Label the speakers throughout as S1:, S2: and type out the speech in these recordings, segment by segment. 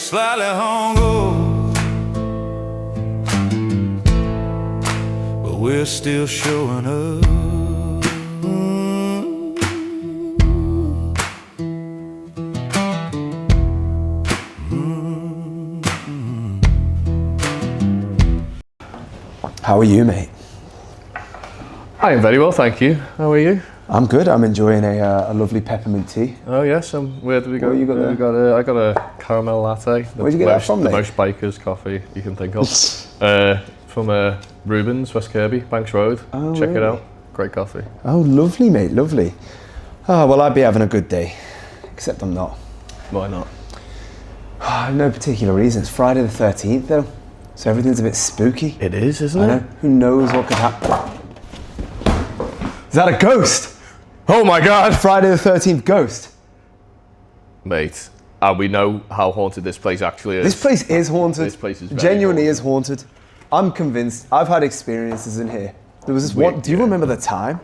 S1: slightly hungover, but we're still showing up.
S2: How are you, mate?
S3: I am very well, thank you. How are you?
S2: I'm good. I'm enjoying a lovely peppermint tea.
S3: Oh yes, where did we go?
S2: What you got there?
S3: I got a caramel latte.
S2: Where'd you get that from,
S3: The
S2: mate?
S3: most bikers coffee you can think of. From Rubens, West Kirby, Banks Road.
S2: Oh,
S3: Check it
S2: really?
S3: out. Great coffee.
S2: Oh, lovely, mate, lovely. Oh, well, I'd be having a good day, except I'm not.
S3: Why not?
S2: No particular reason. It's Friday the 13th, though, so everything's a bit spooky.
S3: It is, isn't
S2: I
S3: it?
S2: know. Who knows what could happen? Is that a ghost?
S3: Oh my God!
S2: Friday the 13th ghost.
S3: Mate, we know how haunted this place actually is.
S2: This place is haunted.
S3: This place is very
S2: genuinely
S3: haunted.
S2: is haunted. I'm convinced. I've had experiences in here. There was this
S3: Weird,
S2: one. Do you
S3: yeah.
S2: remember the time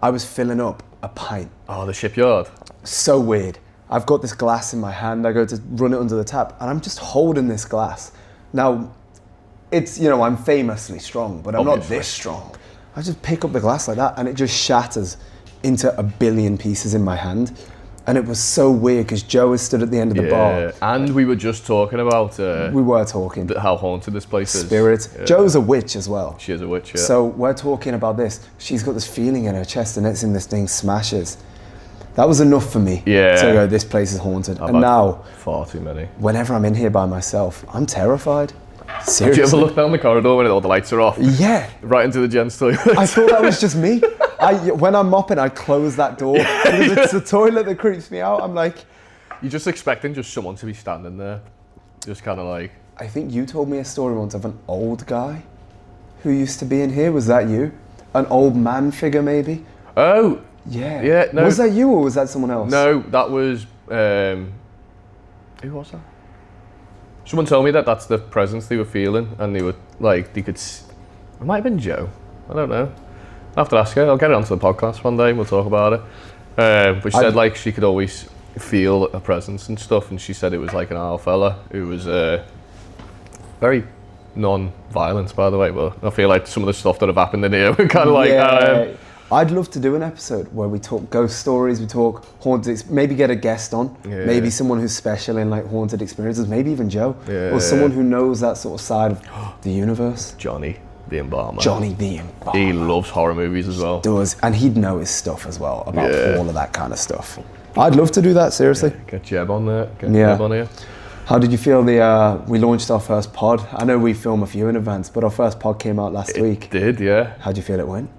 S2: I was filling up a pint?
S3: Oh, the shipyard.
S2: So weird. I've got this glass in my hand. I go to run it under the tap, and I'm just holding this glass. Now, it's, you know, I'm famously strong, but I'm
S3: Obviously.
S2: not this strong. I just pick up the glass like that, and it just shatters into a billion pieces in my hand. And it was so weird because Joe is stood at the end of the bar.
S3: And we were just talking about
S2: We were talking.
S3: how haunted this place is.
S2: Spirits.
S3: Yeah.
S2: Joe's a witch as well.
S3: She is a witch, yeah.
S2: So we're talking about this. She's got this feeling in her chest, and it's in this thing smashes. That was enough for me.
S3: Yeah.
S2: To go, this place is haunted.
S3: I've
S2: And
S3: had
S2: now,
S3: far too many.
S2: whenever I'm in here by myself, I'm terrified.
S3: Do
S2: Seriously.
S3: you ever look down the corridor when all the lights are off?
S2: Yeah.
S3: Right into the gents' toilet.
S2: I thought that was just me. When I'm mopping, I close that door because it's the toilet that creeps me out. I'm like,
S3: You're just expecting just someone to be standing there, just kind of like.
S2: I think you told me a story once of an old guy who used to be in here. Was that you? An old man figure, maybe?
S3: Oh.
S2: Yeah.
S3: Yeah. No.
S2: Was that you or was that someone else?
S3: No, that was. Who was that? Someone told me that that's the presence they were feeling, and they were like they could. It might have been Joe. I don't know. I'll have to ask her. I'll get it onto the podcast one day and we'll talk about it. But she said like she could always feel a presence and stuff, and she said it was like an old fella who was very non-violent, by the way. But I feel like some of the stuff that have happened in here were kind of like.
S2: I'd love to do an episode where we talk ghost stories, we talk haunted, maybe get a guest on, maybe someone who's special in like haunted experiences, maybe even Joe, or someone who knows that sort of side of the universe.
S3: Johnny the Embalmer.
S2: Johnny the Embalmer.
S3: He loves horror movies as well.
S2: Does, and he'd know his stuff as well about all of that kind of stuff. I'd love to do that, seriously.
S3: Get Jeb on there. Get Jeb on here.
S2: How did you feel we launched our first pod? I know we film a few in advance, but our first pod came out last week.
S3: It did, yeah.
S2: How'd you feel it went?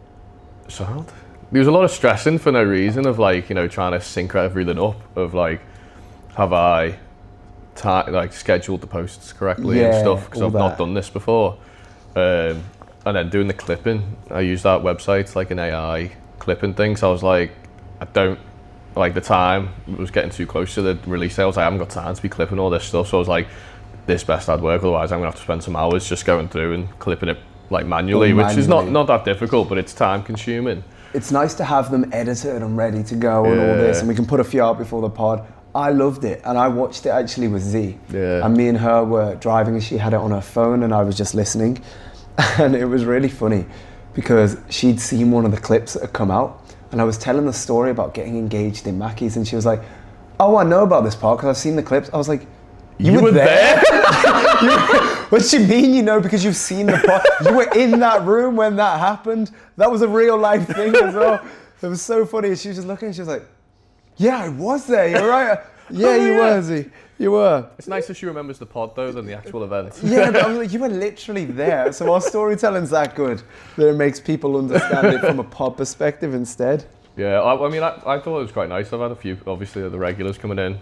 S3: Sound. There was a lot of stressing for no reason of like, you know, trying to sync everything up of like, have I like scheduled the posts correctly and stuff, because I've not done this before. And then doing the clipping, I used that website, like an AI clipping thing, so I was like, I don't, like the time was getting too close to the release. I was like, I haven't got time to be clipping all this stuff, so I was like, this best I'd work, otherwise I'm gonna have to spend some hours just going through and clipping it like manually, which is not that difficult, but it's time consuming.
S2: It's nice to have them edited and ready to go and all this, and we can put a few out before the pod. I loved it, and I watched it actually with Z.
S3: Yeah.
S2: And me and her were driving, and she had it on her phone, and I was just listening. And it was really funny because she'd seen one of the clips that had come out, and I was telling the story about getting engaged in Mackey's, and she was like, "Oh, I know about this part because I've seen the clips." I was like, You were there? What do you mean, you know, because you've seen the part? You were in that room when that happened. That was a real life thing as well. It was so funny. She was just looking and she was like, yeah, I was there. You're right. Yeah, you were, Z. You were.
S3: It's nicer she remembers the pod though than the actual event.
S2: Yeah, but I was like, you were literally there. So our storytelling's that good that it makes people understand it from a pod perspective instead.
S3: Yeah, I mean, I thought it was quite nice. I've had a few, obviously, of the regulars coming in,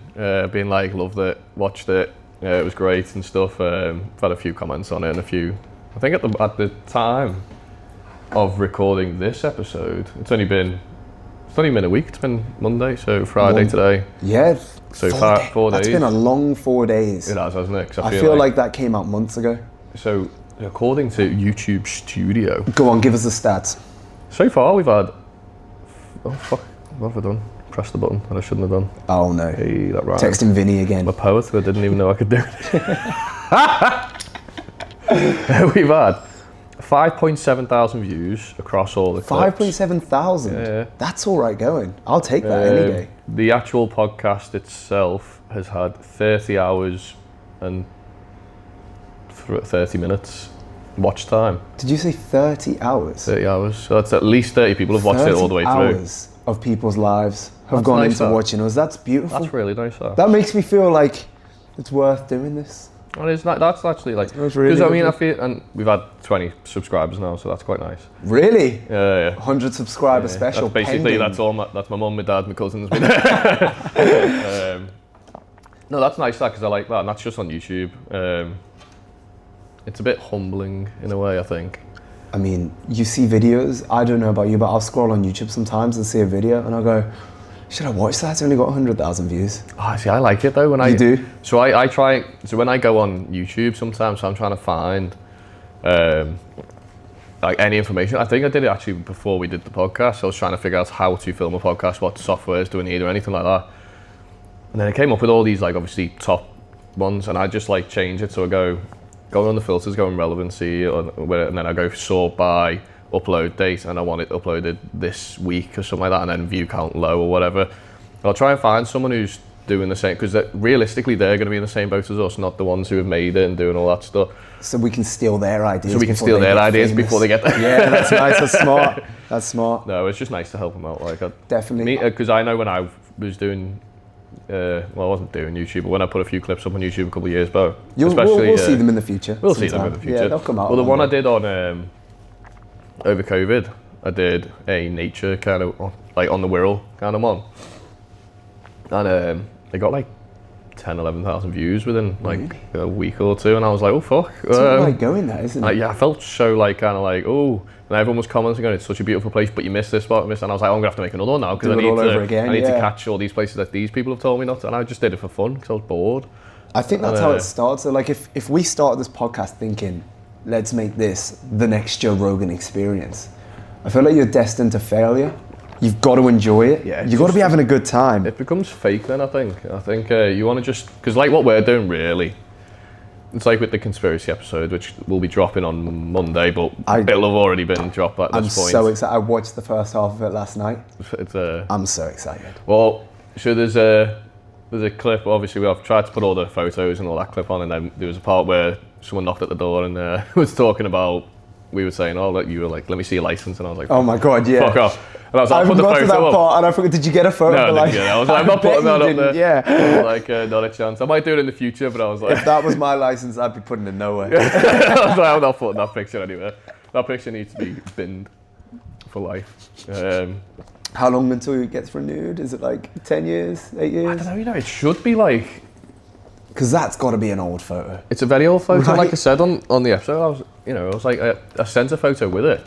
S3: being like, loved it, watched it, it was great and stuff. I've had a few comments on it and a few, I think at the time of recording this episode, it's only been a week. It's been Monday, so Friday today.
S2: Yeah.
S3: So 4 days.
S2: That's been a long 4 days.
S3: It has, hasn't it? 'Cause
S2: I feel like that came out months ago.
S3: So according to YouTube Studio.
S2: Go on, give us the stats.
S3: So far we've had, oh fuck, what have I done? pressed the button that I shouldn't have done.
S2: Oh no.
S3: Hey, that rhymed.
S2: Texting Vinny again.
S3: I'm a poet, I didn't even know I could do it. We've had 5.7 thousand views across all the clips.
S2: 5.7 thousand?
S3: Yeah.
S2: That's all right going. I'll take that any day.
S3: The actual podcast itself has had 30 hours and 30 minutes watch time.
S2: Did you say 30 hours?
S3: 30 hours. So that's at least 30 people have watched it all the way through.
S2: 30 hours of people's lives have gone
S3: nice,
S2: into
S3: that.
S2: watching us. That's beautiful.
S3: That's really nice.
S2: That makes me feel like it's worth doing this.
S3: Well, it's not, that's actually like,
S2: That's really
S3: because I mean,
S2: good.
S3: I feel, and we've had 20 subscribers now, so that's quite nice.
S2: Really?
S3: Yeah.
S2: 100 subscriber special.
S3: That's basically,
S2: pending.
S3: that's my mum, my dad, my cousins. No, that's nice, that, because I like that, and that's just on YouTube. It's a bit humbling in a way, I think.
S2: I mean, you see videos, I don't know about you, but I'll scroll on YouTube sometimes and see a video and I'll go, should I watch that? It's only got 100,000 views.
S3: Oh, see, I like it though. When
S2: You do?
S3: So I try, so when I go on YouTube sometimes, so I'm trying to find like any information. I think I did it actually before we did the podcast. So I was trying to figure out how to film a podcast, what softwares do I need or anything like that. And then I came up with all these like obviously top ones, and I just like change it. So I go on the filters, go on relevancy, and then I go sort by upload date, and I want it uploaded this week or something like that, and then view count low or whatever. I'll try and find someone who's doing the same, because realistically they're going to be in the same boat as us, not the ones who have made it and doing all that stuff.
S2: So we can steal their ideas.
S3: So we can steal their ideas before they get there.
S2: Yeah, that's nice. That's smart. That's smart.
S3: No, it's just nice to help them out. Like,
S2: Definitely.
S3: because I know when I was doing, well, I wasn't doing YouTube, but when I put a few clips up on YouTube a couple of years ago,
S2: We'll see them in the future.
S3: We'll see them in the future.
S2: Yeah, they'll come out.
S3: Well, the one I did on over COVID, I did a nature kind of like on the Wirral kind of one, and they got like 10, 11,000 views within like a week or two, and I was like, oh fuck.
S2: It's not like going there, isn't it?
S3: Yeah, I felt so like kind of like, oh, and everyone was commenting going, it's such a beautiful place, but you missed this spot, and I was like, oh, I'm gonna have to make another one now because I need to catch all these places that these people have told me not to, and I just did it for fun because I was bored.
S2: I think that's how it starts. So like if we started this podcast thinking, let's make this the next Joe Rogan experience, I feel like you're destined to failure. You've got to enjoy it.
S3: Yeah,
S2: you've got to be having a good time.
S3: It becomes fake then, I think. You want to just, because like what we're doing really, it's like with the conspiracy episode, which will be dropping on Monday, but it'll have already been dropped at this point.
S2: I'm so excited. I watched the first half of it last night.
S3: It's
S2: I'm so excited.
S3: Well, so there's a clip, obviously I've tried to put all the photos and all that clip on, and then there was a part where someone knocked at the door and was talking about, we were saying, oh, look, you were like, let me see your license, and I was like,
S2: oh my God, yeah.
S3: Fuck off. And I was like,
S2: I
S3: put the
S2: got to
S3: photo
S2: that
S3: up.
S2: part, and I forgot, did you get a photo?
S3: No, I didn't get it. I was like, I'm not putting that up there.
S2: Yeah.
S3: I was like, not a chance. I might do it in the future, but I was like...
S2: If that was my license, I'd be putting it nowhere.
S3: I was like, I'm not putting that picture anywhere. That picture needs to be binned for life.
S2: How long until it gets renewed? Is it like 10 years, 8 years?
S3: I don't know, it should be like...
S2: Because that's got to be an old photo.
S3: It's a very old photo,
S2: Right.
S3: like I said on the episode. I was like, I sent a photo with it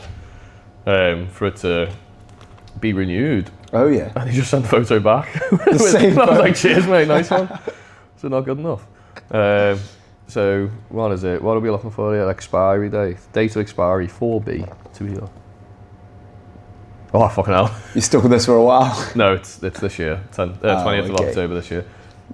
S3: for it to be renewed.
S2: Oh yeah.
S3: And he just sent the photo back.
S2: The same
S3: I was
S2: photo.
S3: like, cheers mate, nice one. So not good enough. So what is it? What are we looking for here? Expiry date. Date of expiry 4B to be here. Oh fucking hell.
S2: You stuck with this for a while.
S3: No, it's this year. 20th of October this year.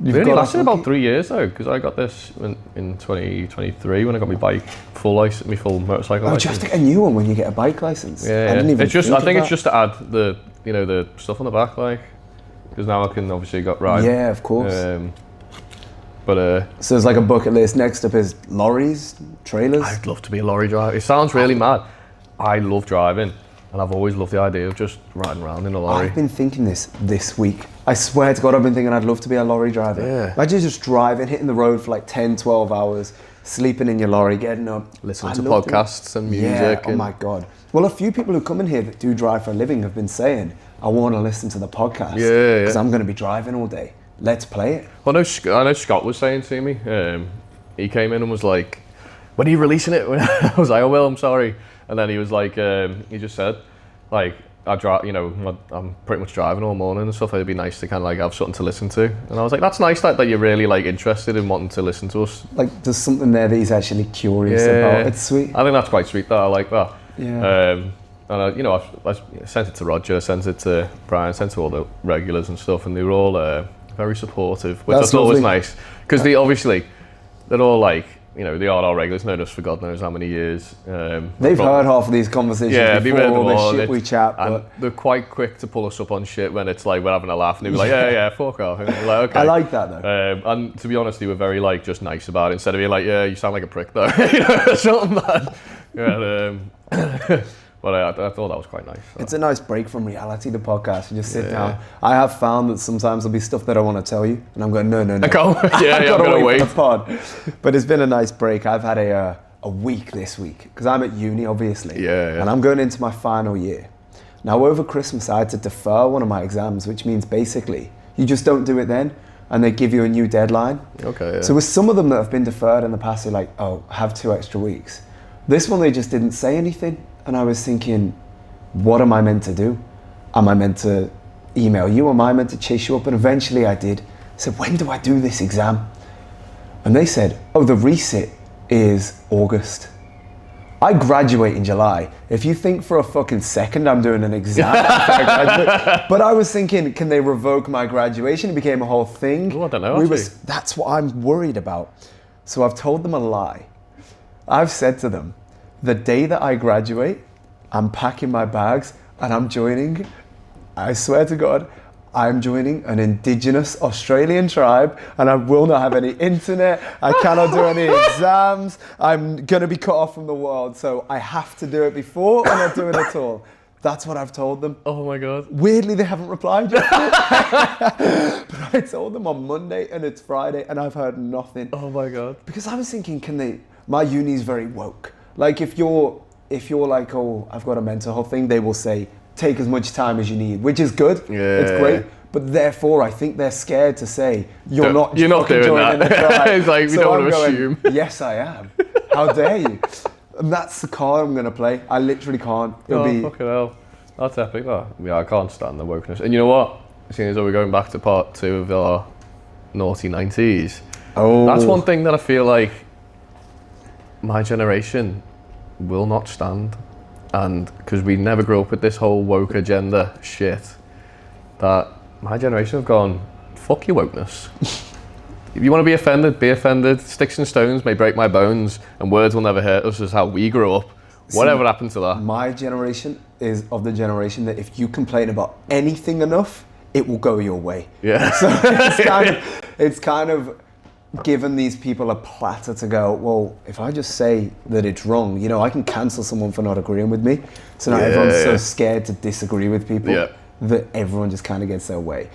S2: You've
S3: It only
S2: got
S3: lasted about 3 years though, because I got this in 2023 when I got my bike full license, my full motorcycle
S2: Oh,
S3: license.
S2: do you have to get a new one when you get a bike license?
S3: Yeah,
S2: I didn't even
S3: it's just.
S2: think
S3: I think
S2: of
S3: it's just to add the the stuff on the back, like, because now I can obviously ride.
S2: Yeah, of course.
S3: But
S2: So there's like a bucket list. Next up is lorries, trailers.
S3: I'd love to be a lorry driver. It sounds really mad. I love driving, and I've always loved the idea of just riding around in a lorry.
S2: I've been thinking this week. I swear to God, I've been thinking I'd love to be a lorry driver.
S3: Yeah.
S2: Imagine just driving, hitting the road for like 10, 12 hours, sleeping in your lorry, getting up.
S3: Listening to podcasts and music.
S2: Yeah, oh
S3: and
S2: my God. Well, a few people who come in here that do drive for a living have been saying, I want to listen to the podcast.
S3: Yeah.
S2: Because I'm going to be driving all day. Let's play it.
S3: Well, I know Scott was saying to me, he came in and was like, when are you releasing it? I was like, oh, well, I'm sorry. And then he was like, he just said, like, I drive, I'm pretty much driving all morning and stuff. It'd be nice to kind of like have something to listen to. And I was like, that's nice that you're really like interested in wanting to listen to us.
S2: Like, there's something there that he's actually curious about. It's sweet.
S3: I think that's quite sweet. That I like that.
S2: Yeah.
S3: And I sent it to Roger, sent it to Brian, sent it to all the regulars and stuff, and they were all very supportive, which I thought was nice. Because they're all like, they are our regulars, known us for God knows how many years.
S2: They've heard half of these conversations before, the shit we chat.
S3: And they're quite quick to pull us up on shit when it's like we're having a laugh, and they'll be like, yeah, fuck off. And we're like, okay.
S2: I like that though.
S3: And to be honest, they were very like just nice about it, instead of being like, yeah, you sound like a prick though. Something like that. But I thought that was quite nice. So.
S2: It's a nice break from reality, the podcast. You just sit down. I have found that sometimes there'll be stuff that I want to tell you, and I'm going, no.
S3: I can't. I'm going to wait.
S2: For the pod. But it's been a nice break. I've had a week this week, because I'm at uni, obviously.
S3: Yeah.
S2: And I'm going into my final year. Now, over Christmas, I had to defer one of my exams, which means basically you just don't do it then, and they give you a new deadline.
S3: Okay. Yeah.
S2: So with some of them that have been deferred in the past, they're like, oh, have 2 extra weeks. This one, they just didn't say anything. And I was thinking, what am I meant to do? Am I meant to email you? Am I meant to chase you up? And eventually I did. I said, when do I do this exam? And they said, oh, the resit is August. I graduate in July. If you think for a fucking second I'm doing an exam after I graduate. But I was thinking, can they revoke my graduation? It became a whole thing.
S3: Oh, I don't know.
S2: That's what I'm worried about. So I've told them a lie. I've said to them, the day that I graduate, I'm packing my bags and I'm joining, I swear to God, I'm joining an indigenous Australian tribe, and I will not have any internet. I cannot do any exams. I'm going to be cut off from the world. So I have to do it before or not do it at all. That's what I've told them.
S3: Oh my God.
S2: Weirdly, they haven't replied yet. But I told them on Monday and it's Friday and I've heard nothing.
S3: Oh my God.
S2: Because I was thinking, my uni's very woke. Like if you're like, oh, I've got a mental health thing, they will say, take as much time as you need, which is good.
S3: Yeah.
S2: It's great. But therefore, I think they're scared to say, you're not
S3: doing that. It's like, we don't want to assume.
S2: Yes, I am. How dare you? And that's the card I'm going to play. I literally can't.
S3: Fucking hell. That's epic, that. Yeah, I can't stand the wokeness. And you know what? Seeing as though we're going back to part 2 of our naughty 90s.
S2: Oh.
S3: That's one thing that I feel like my generation will not stand, and because we never grew up with this whole woke agenda shit, that my generation have gone, fuck your wokeness. If you want to be offended, sticks and stones may break my bones and words will never hurt us, is how we grew up. Whatever happened to that?
S2: My generation is of the generation that if you complain about anything enough, it will go your way.
S3: Yeah.
S2: So it's kind of given these people a platter to go, well, if I just say that it's wrong, I can cancel someone for not agreeing with me. So now everyone's so scared to disagree with people that everyone just kind of gets their way.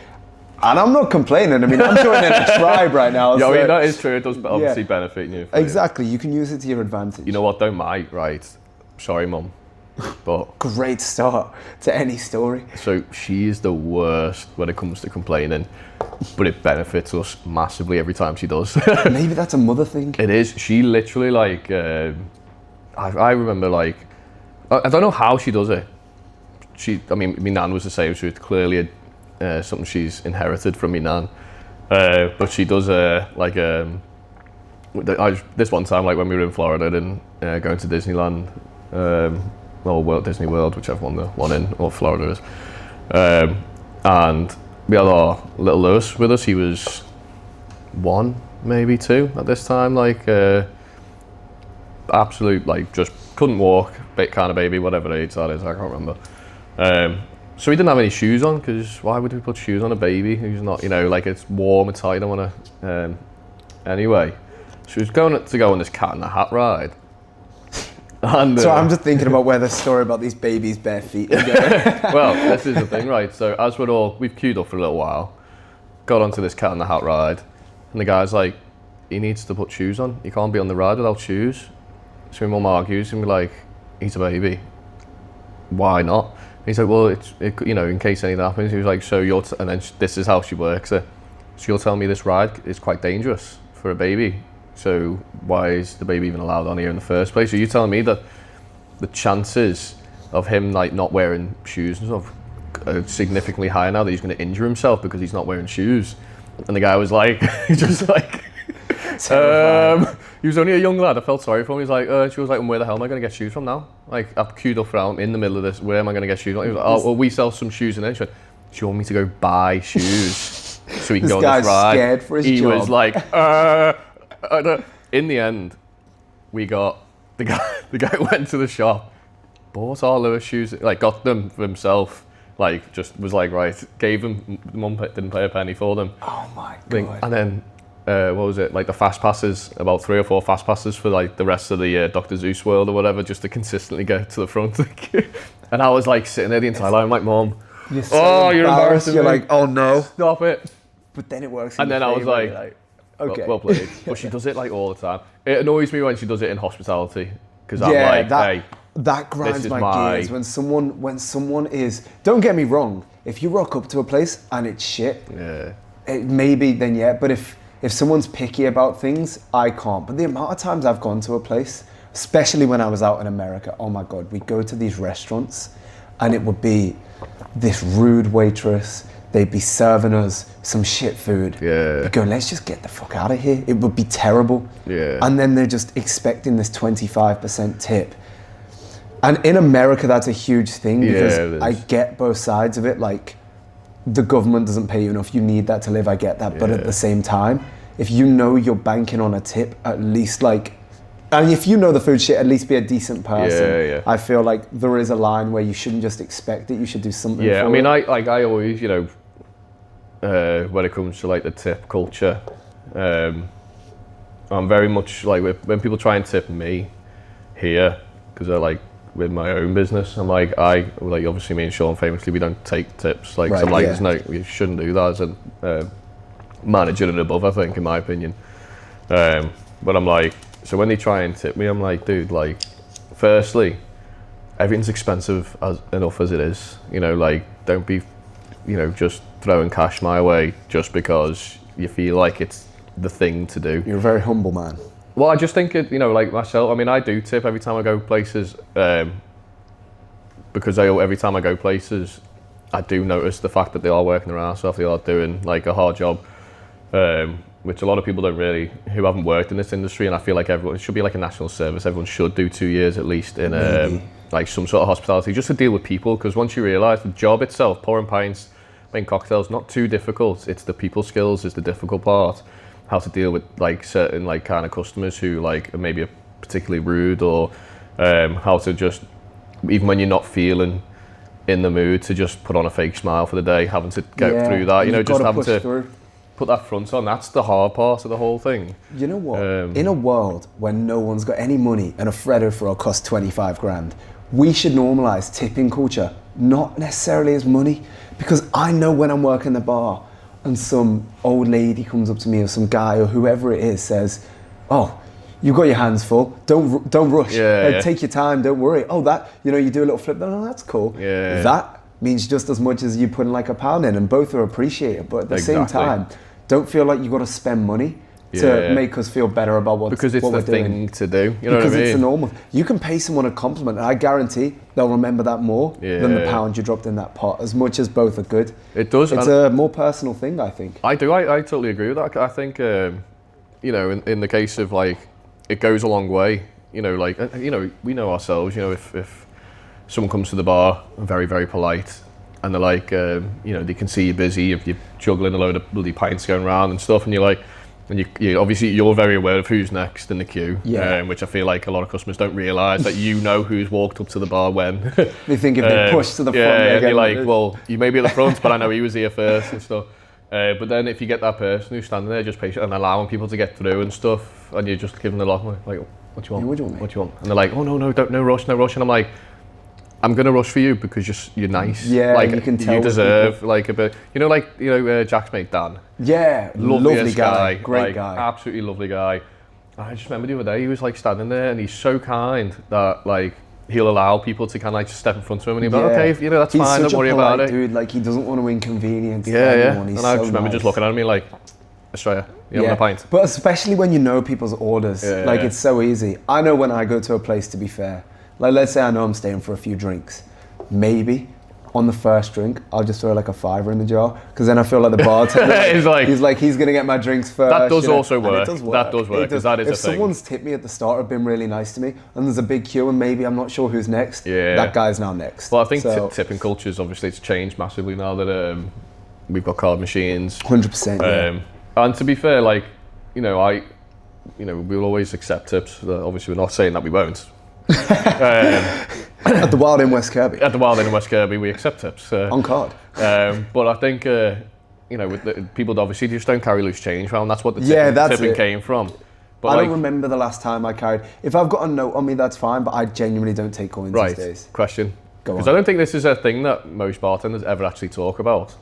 S2: And I'm not complaining. I mean, I'm joining a tribe right now.
S3: Yeah, so, I mean, that is true. It does obviously benefit you.
S2: Exactly. You can use it to your advantage.
S3: You know what, though, right? Sorry, Mum. But
S2: great start to any story.
S3: So she is the worst when it comes to complaining, but it benefits us massively every time she does.
S2: Maybe that's a mother thing.
S3: It is. She literally I remember I don't know how she does it. My nan was the same, so it's clearly something she's inherited from my nan. But she does this one time, like when we were in Florida and going to Disneyland. Disney World, whichever one the one in, or Florida is. And we had our little Lewis with us. He was 1, maybe 2 at this time. Absolute, just couldn't walk, kind of baby, whatever age that is, I can't remember. So he didn't have any shoes on, because why would we put shoes on a baby who's not, it's warm, it's hot, you don't want to. Anyway, she was going to go on this Cat in the Hat ride. And,
S2: so I'm just thinking about where the story about these babies' bare feet is going.
S3: Well, this is the thing, right? So as we've queued up for a little while, got onto this Cat in the Hat ride, and the guy's like, he needs to put shoes on. He can't be on the ride without shoes. So my mum argues, and we're like, he's a baby. Why not? And he's like, well, in case anything happens. He was like, so and then this is how she works it. So you're telling me this ride is quite dangerous for a baby. So why is the baby even allowed on here in the first place? Are you telling me that the chances of him not wearing shoes and stuff are significantly higher now, that he's going to injure himself because he's not wearing shoes? And the guy was like,
S2: Terrifying.
S3: He was only a young lad. I felt sorry for him. He's like, she was like, where the hell am I going to get shoes from now? Like, I've queued up for him in the middle of this. Where am I going to get shoes from? He was like, oh, well, we sell some shoes in there. She went, do you want me to go buy shoes so we can go on this ride?
S2: Scared for his
S3: he
S2: job.
S3: was like, in the end, we got the guy went to the shop, bought all Lewis shoes, like got them for himself. Like, just was like, right, gave him, mum didn't pay a penny for them.
S2: Oh my God.
S3: And then, what was it, like the fast passes, about 3 or 4 fast passes for like the rest of the Dr. Zeus world or whatever, just to consistently get to the front. And I was like sitting there the entire time, like, Mum,
S2: You're so
S3: you're embarrassing
S2: You're
S3: me.
S2: like, oh no.
S3: Stop it.
S2: But then it works.
S3: And then I was like,
S2: okay.
S3: well played. But she does it like all the time. It annoys me when she does it in hospitality, because I'm like, hey,
S2: that grinds
S3: this is
S2: my gears when someone is. Don't get me wrong. If you rock up to a place and it's shit, maybe then yeah. But if someone's picky about things, I can't. But the amount of times I've gone to a place, especially when I was out in America, oh my God, we'd go to these restaurants, and it would be this rude waitress. They'd be serving us some shit food.
S3: Yeah.
S2: We'd go, let's just get the fuck out of here. It would be terrible.
S3: Yeah.
S2: And then they're just expecting this 25% tip. And in America, that's a huge thing because I get both sides of it. Like, the government doesn't pay you enough. You need that to live. I get that. But at the same time, if you know you're banking on a tip, at least like, and if you know the food shit, at least be a decent person.
S3: Yeah.
S2: I feel like there is a line where you shouldn't just expect it. You should do something.
S3: Yeah,
S2: for
S3: I mean,
S2: it.
S3: I always, when it comes to like the tip culture, I'm very much like when people try and tip me here, because they're like with my own business, I'm like, obviously me and Sean famously, we don't take tips. Like,
S2: Right,
S3: so I'm like,
S2: yeah.
S3: there's no, you shouldn't do that as a manager and above, I think, in my opinion. But I'm like, so when they try and tip me, I'm like, dude, like, firstly, everything's expensive enough as it is. Like, don't be, just throwing cash my way just because you feel like it's the thing to do.
S2: You're a very humble man.
S3: Well, I just think it, like myself, I mean, I do tip every time I go places, because every time I go places, I do notice the fact that they are working their ass off, they are doing like a hard job, which a lot of people don't really, who haven't worked in this industry, and I feel like everyone, it should be like a national service, everyone should do 2 years at least in like some sort of hospitality, just to deal with people, because once you realise the job itself, pouring pints, making cocktails, not too difficult, it's the people skills is the difficult part. How to deal with like certain like kind of customers who like maybe are particularly rude, or how to just, even when you're not feeling in the mood, to just put on a fake smile for the day, having to get through that, just having to put that front on. That's the hard part of the whole thing.
S2: You know what? In a world where no one's got any money and a Freddo for cost 25 grand, we should normalise tipping culture, not necessarily as money, because I know when I'm working the bar and some old lady comes up to me, or some guy or whoever it is says, oh, you've got your hands full, don't rush, take your time, don't worry. Oh, that, you do a little flip, no, that's cool. That means just as much as you putting like a pound in, and both are appreciated, but at the same time, don't feel like you've got to spend money to make us feel better about what we're doing.
S3: Because it's the thing to do, you know
S2: because
S3: what I mean?
S2: it's the normal. You can pay someone a compliment, and I guarantee they'll remember that more than the pound you dropped in that pot, as much as both are good.
S3: It does.
S2: It's a more personal thing, I think.
S3: I do. I totally agree with that. I think, in the case of like, it goes a long way. We know ourselves. If someone comes to the bar and very, very polite, and they're like, they can see you're busy, if you're juggling a load of bloody pints going around and stuff, and you're like, and you obviously you're very aware of who's next in the queue, which I feel like a lot of customers don't realise, that who's walked up to the bar when.
S2: They think if they push to the front,
S3: and you're like, well, you may be at the front, but I know he was here first and stuff. But then if you get that person who's standing there just patient and allowing people to get through and stuff, and you're just giving them a lot, like, what do you want? What do you want? And they're like, oh no, no rush, no rush. And I'm like, I'm gonna rush for you because you're nice.
S2: Yeah,
S3: like,
S2: you can tell.
S3: You deserve like a bit. Jack's mate Dan.
S2: Yeah, lovely guy, great
S3: like,
S2: guy,
S3: absolutely lovely guy. I just remember the other day he was like standing there, and he's so kind that like he'll allow people to kind of like just step in front of him, and he'll be like, okay, that's
S2: he's
S3: fine, don't worry about it.
S2: Dude, like he doesn't want to inconvenience anyone.
S3: Yeah.
S2: He's
S3: And I just remember
S2: nice.
S3: just looking at me like, Australia, you having a pint?
S2: But especially when you know people's orders, it's so easy. I know when I go to a place, to be fair, like let's say I know I'm staying for a few drinks, maybe on the first drink, I'll just throw like a $5 in the jar, because then I feel like the bartender, he's gonna get my drinks first.
S3: That does also
S2: and
S3: work.
S2: It does work.
S3: That does work, because that is
S2: if
S3: a thing.
S2: If someone's tipped me at the start or been really nice to me, and there's a big queue and maybe I'm not sure who's next, that guy's now next.
S3: Well, I think tipping cultures, obviously, it's changed massively now that we've got card machines.
S2: 100%.
S3: And to be fair, like, we'll always accept tips. Obviously, we're not saying that we won't.
S2: At the Wild in West Kirby.
S3: At the Wild in West Kirby, we accept tips.
S2: On card.
S3: But I think, with people obviously just don't carry loose change around. That's what the tipping came from. But
S2: I don't remember the last time I carried. If I've got a note on me, that's fine, but I genuinely don't take coins these days.
S3: Question.
S2: Go on.
S3: Because I don't think this is a thing that most bartenders ever actually talk about.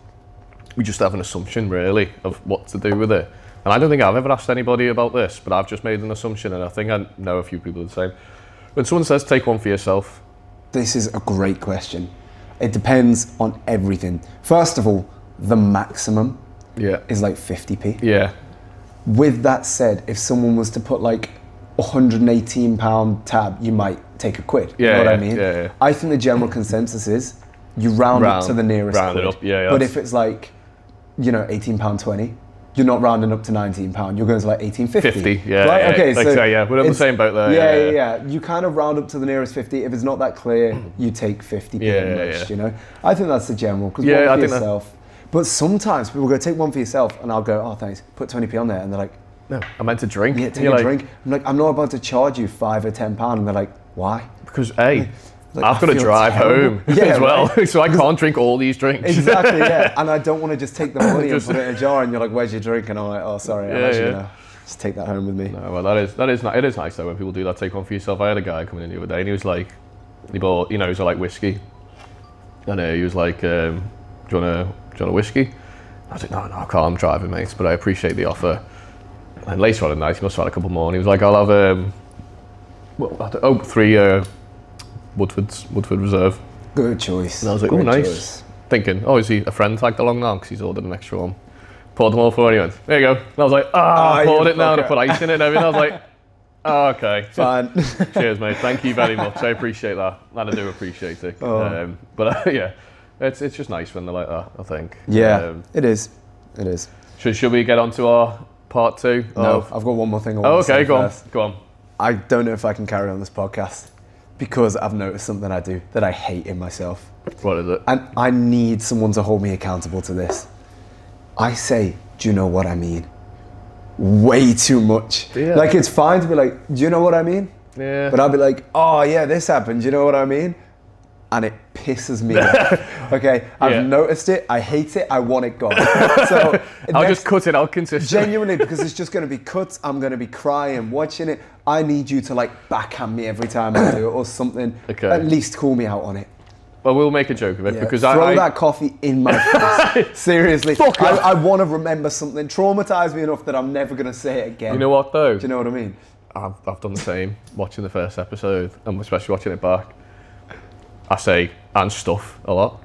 S3: We just have an assumption, really, of what to do with it. And I don't think I've ever asked anybody about this, but I've just made an assumption, and I think I know a few people the same. When someone says take one for yourself.
S2: This is a great question. It depends on everything. First of all, the maximum is like 50p.
S3: Yeah.
S2: With that said, if someone was to put like £118 tab, you might take £1. You know what I mean?
S3: Yeah.
S2: I think the general consensus is you round up to the nearest
S3: round
S2: quid.
S3: It up. Yeah,
S2: but if it's like, £18.20, you're not rounding up to £19. You're going to like 18.50.
S3: 50, yeah.
S2: Right?
S3: Yeah.
S2: Okay,
S3: so we're on the same boat there.
S2: Yeah. You kind of round up to the nearest 50. If it's not that clear, you take 50p you know? I think that's the general, because one for yourself. But sometimes people go, take one for yourself, and I'll go, oh, thanks, put 20p on there, and they're like,
S3: no, I meant to drink.
S2: Yeah, take a drink. I'm like, I'm not about to charge you £5 or £10, and they're like, why?
S3: Because I've got to drive home as well, so I can't drink all these drinks.
S2: Exactly, and I don't want to just take the money and put it in a jar, and you're like, where's your drink? And I'm like, oh, sorry, I'm actually gonna just take that home with me.
S3: No, well, it is nice though when people do that, take one for yourself. I had a guy coming in the other day, and he was like, he bought, he was like whiskey, and he was like, do you want a whiskey? I was like, no, I can't, I'm driving, mate, but I appreciate the offer. And later on at night, he must have had a couple more, and he was like, I'll have 3 Woodford Reserve.
S2: Good choice.
S3: And I was like, oh, nice. Choice. Thinking, is he a friend tagged along now? Because he's ordered an extra one. Poured them all for, and he went, there you go. And I was like, I poured it now, and I put ice in it and everything. I was like, okay.
S2: Fine.
S3: Cheers, mate. Thank you very much. I appreciate that. And I do appreciate it. It's just nice when they're like that, I think.
S2: Yeah, it is. It is.
S3: Should we get on to our part 2?
S2: No, I've got one more thing I
S3: want
S2: to say
S3: first. Go on.
S2: I don't know if I can carry on this podcast because I've noticed something I do that I hate in myself.
S3: What is it?
S2: And I need someone to hold me accountable to this. I say, do you know what I mean? Way too much. Yeah. Like, it's fine to be like, do you know what I mean?
S3: Yeah.
S2: But I'll be like, oh yeah, this happened, do you know what I mean? And it pisses me off. Okay, I've noticed it, I hate it, I want it gone. So
S3: I'll just cut it out consistently.
S2: Genuinely, because it's just going to be cuts, I'm going to be crying, watching it. I need you to like backhand me every time I do it or something. Okay. At least call me out on it.
S3: Well, we'll make a joke of it because
S2: throw that coffee in my face. Seriously, I want to remember something. Traumatize me enough that I'm never going to say it again.
S3: You know what though?
S2: Do you know what I mean?
S3: I've done the same. Watching the first episode, and especially watching it back, I say and stuff a lot.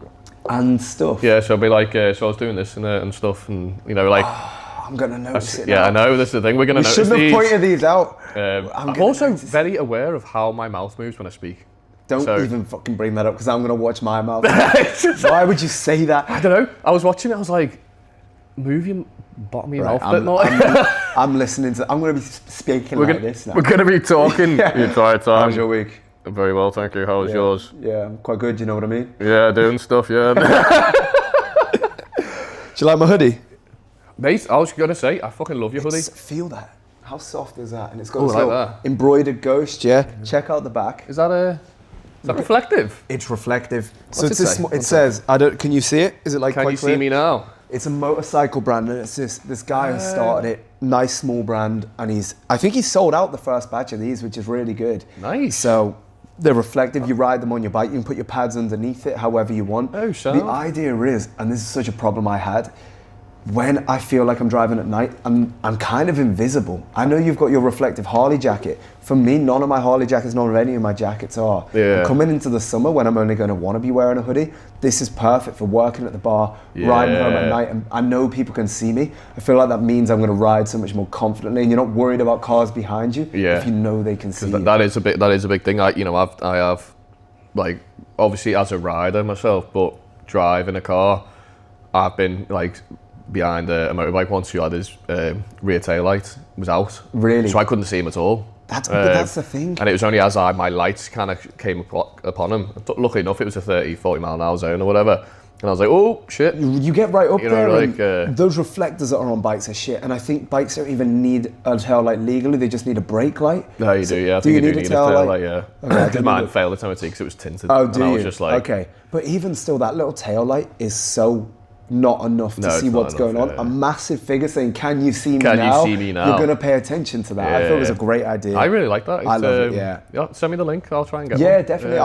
S2: And stuff.
S3: Yeah, so I'll be like, so I was doing this and stuff, and like.
S2: I'm gonna notice it.
S3: Yeah, I know. This is the thing. We're gonna notice these.
S2: You shouldn't have pointed these out.
S3: I'm also very aware of how my mouth moves when I speak.
S2: Don't even fucking bring that up because I'm going to watch my mouth. Why would you say that?
S3: I don't know. I was watching it. I was like, move your bottom of your mouth a bit more.
S2: I'm listening to... I'm going to be speaking this now.
S3: We're going to be talking the entire time.
S2: How's your week?
S3: Very well, thank you. How was yours?
S2: Yeah, I'm quite good. You know what I mean?
S3: Yeah, doing stuff, yeah.
S2: Do you like my hoodie?
S3: Mate, I was going to say, I fucking love your hoodie.
S2: Feel that. How soft is that? And it's got this little embroidered ghost, yeah? Check out the back.
S3: Is that reflective?
S2: It's reflective. So it says, can you see it? Is it like
S3: Can you see me now?
S2: It's a motorcycle brand, and it's this guy who started it. Nice small brand, and I think he's sold out the first batch of these, which is really good.
S3: Nice.
S2: So they're reflective. You ride them on your bike. You can put your pads underneath it, however you want.
S3: Oh, sure.
S2: The idea is, and this is such a problem I had, when I feel like I'm driving at night, I'm kind of invisible. I know you've got your reflective Harley jacket. For me, none of my Harley jackets, none of any of my jackets are.
S3: Yeah.
S2: Coming into the summer when I'm only going to want to be wearing a hoodie, this is perfect for working at the bar, riding home at night, and I know people can see me. I feel like that means I'm going to ride so much more confidently, and you're not worried about cars behind you if you know they can see you.
S3: That is a big thing. I have like, obviously as a rider myself, but drive in a car. I've been like behind a motorbike once who had his rear tail light was out.
S2: Really?
S3: So I couldn't see him at all.
S2: But that's the thing.
S3: And it was only as my lights kind of came upon him. Luckily enough, it was a 30, 40 mile an hour zone or whatever. And I was like, oh, shit.
S2: You get right up there,
S3: like,
S2: and those reflectors that are on bikes are shit. And I think bikes don't even need a tail light legally, they just need a brake light.
S3: No, you do, yeah. I think you do need a tail light, yeah.
S2: Okay,
S3: because mine failed the MOT because it was tinted.
S2: Oh, do
S3: and
S2: you?
S3: I was just like...
S2: Okay, but even still, that little tail light is so not enough to see what's going on. A massive figure saying, can you see me now?
S3: Can you see me now?
S2: You're going to pay attention to that. I thought it was a great idea.
S3: I really like that.
S2: I love it, yeah.
S3: Send me the link, I'll try and get one.
S2: Yeah, definitely.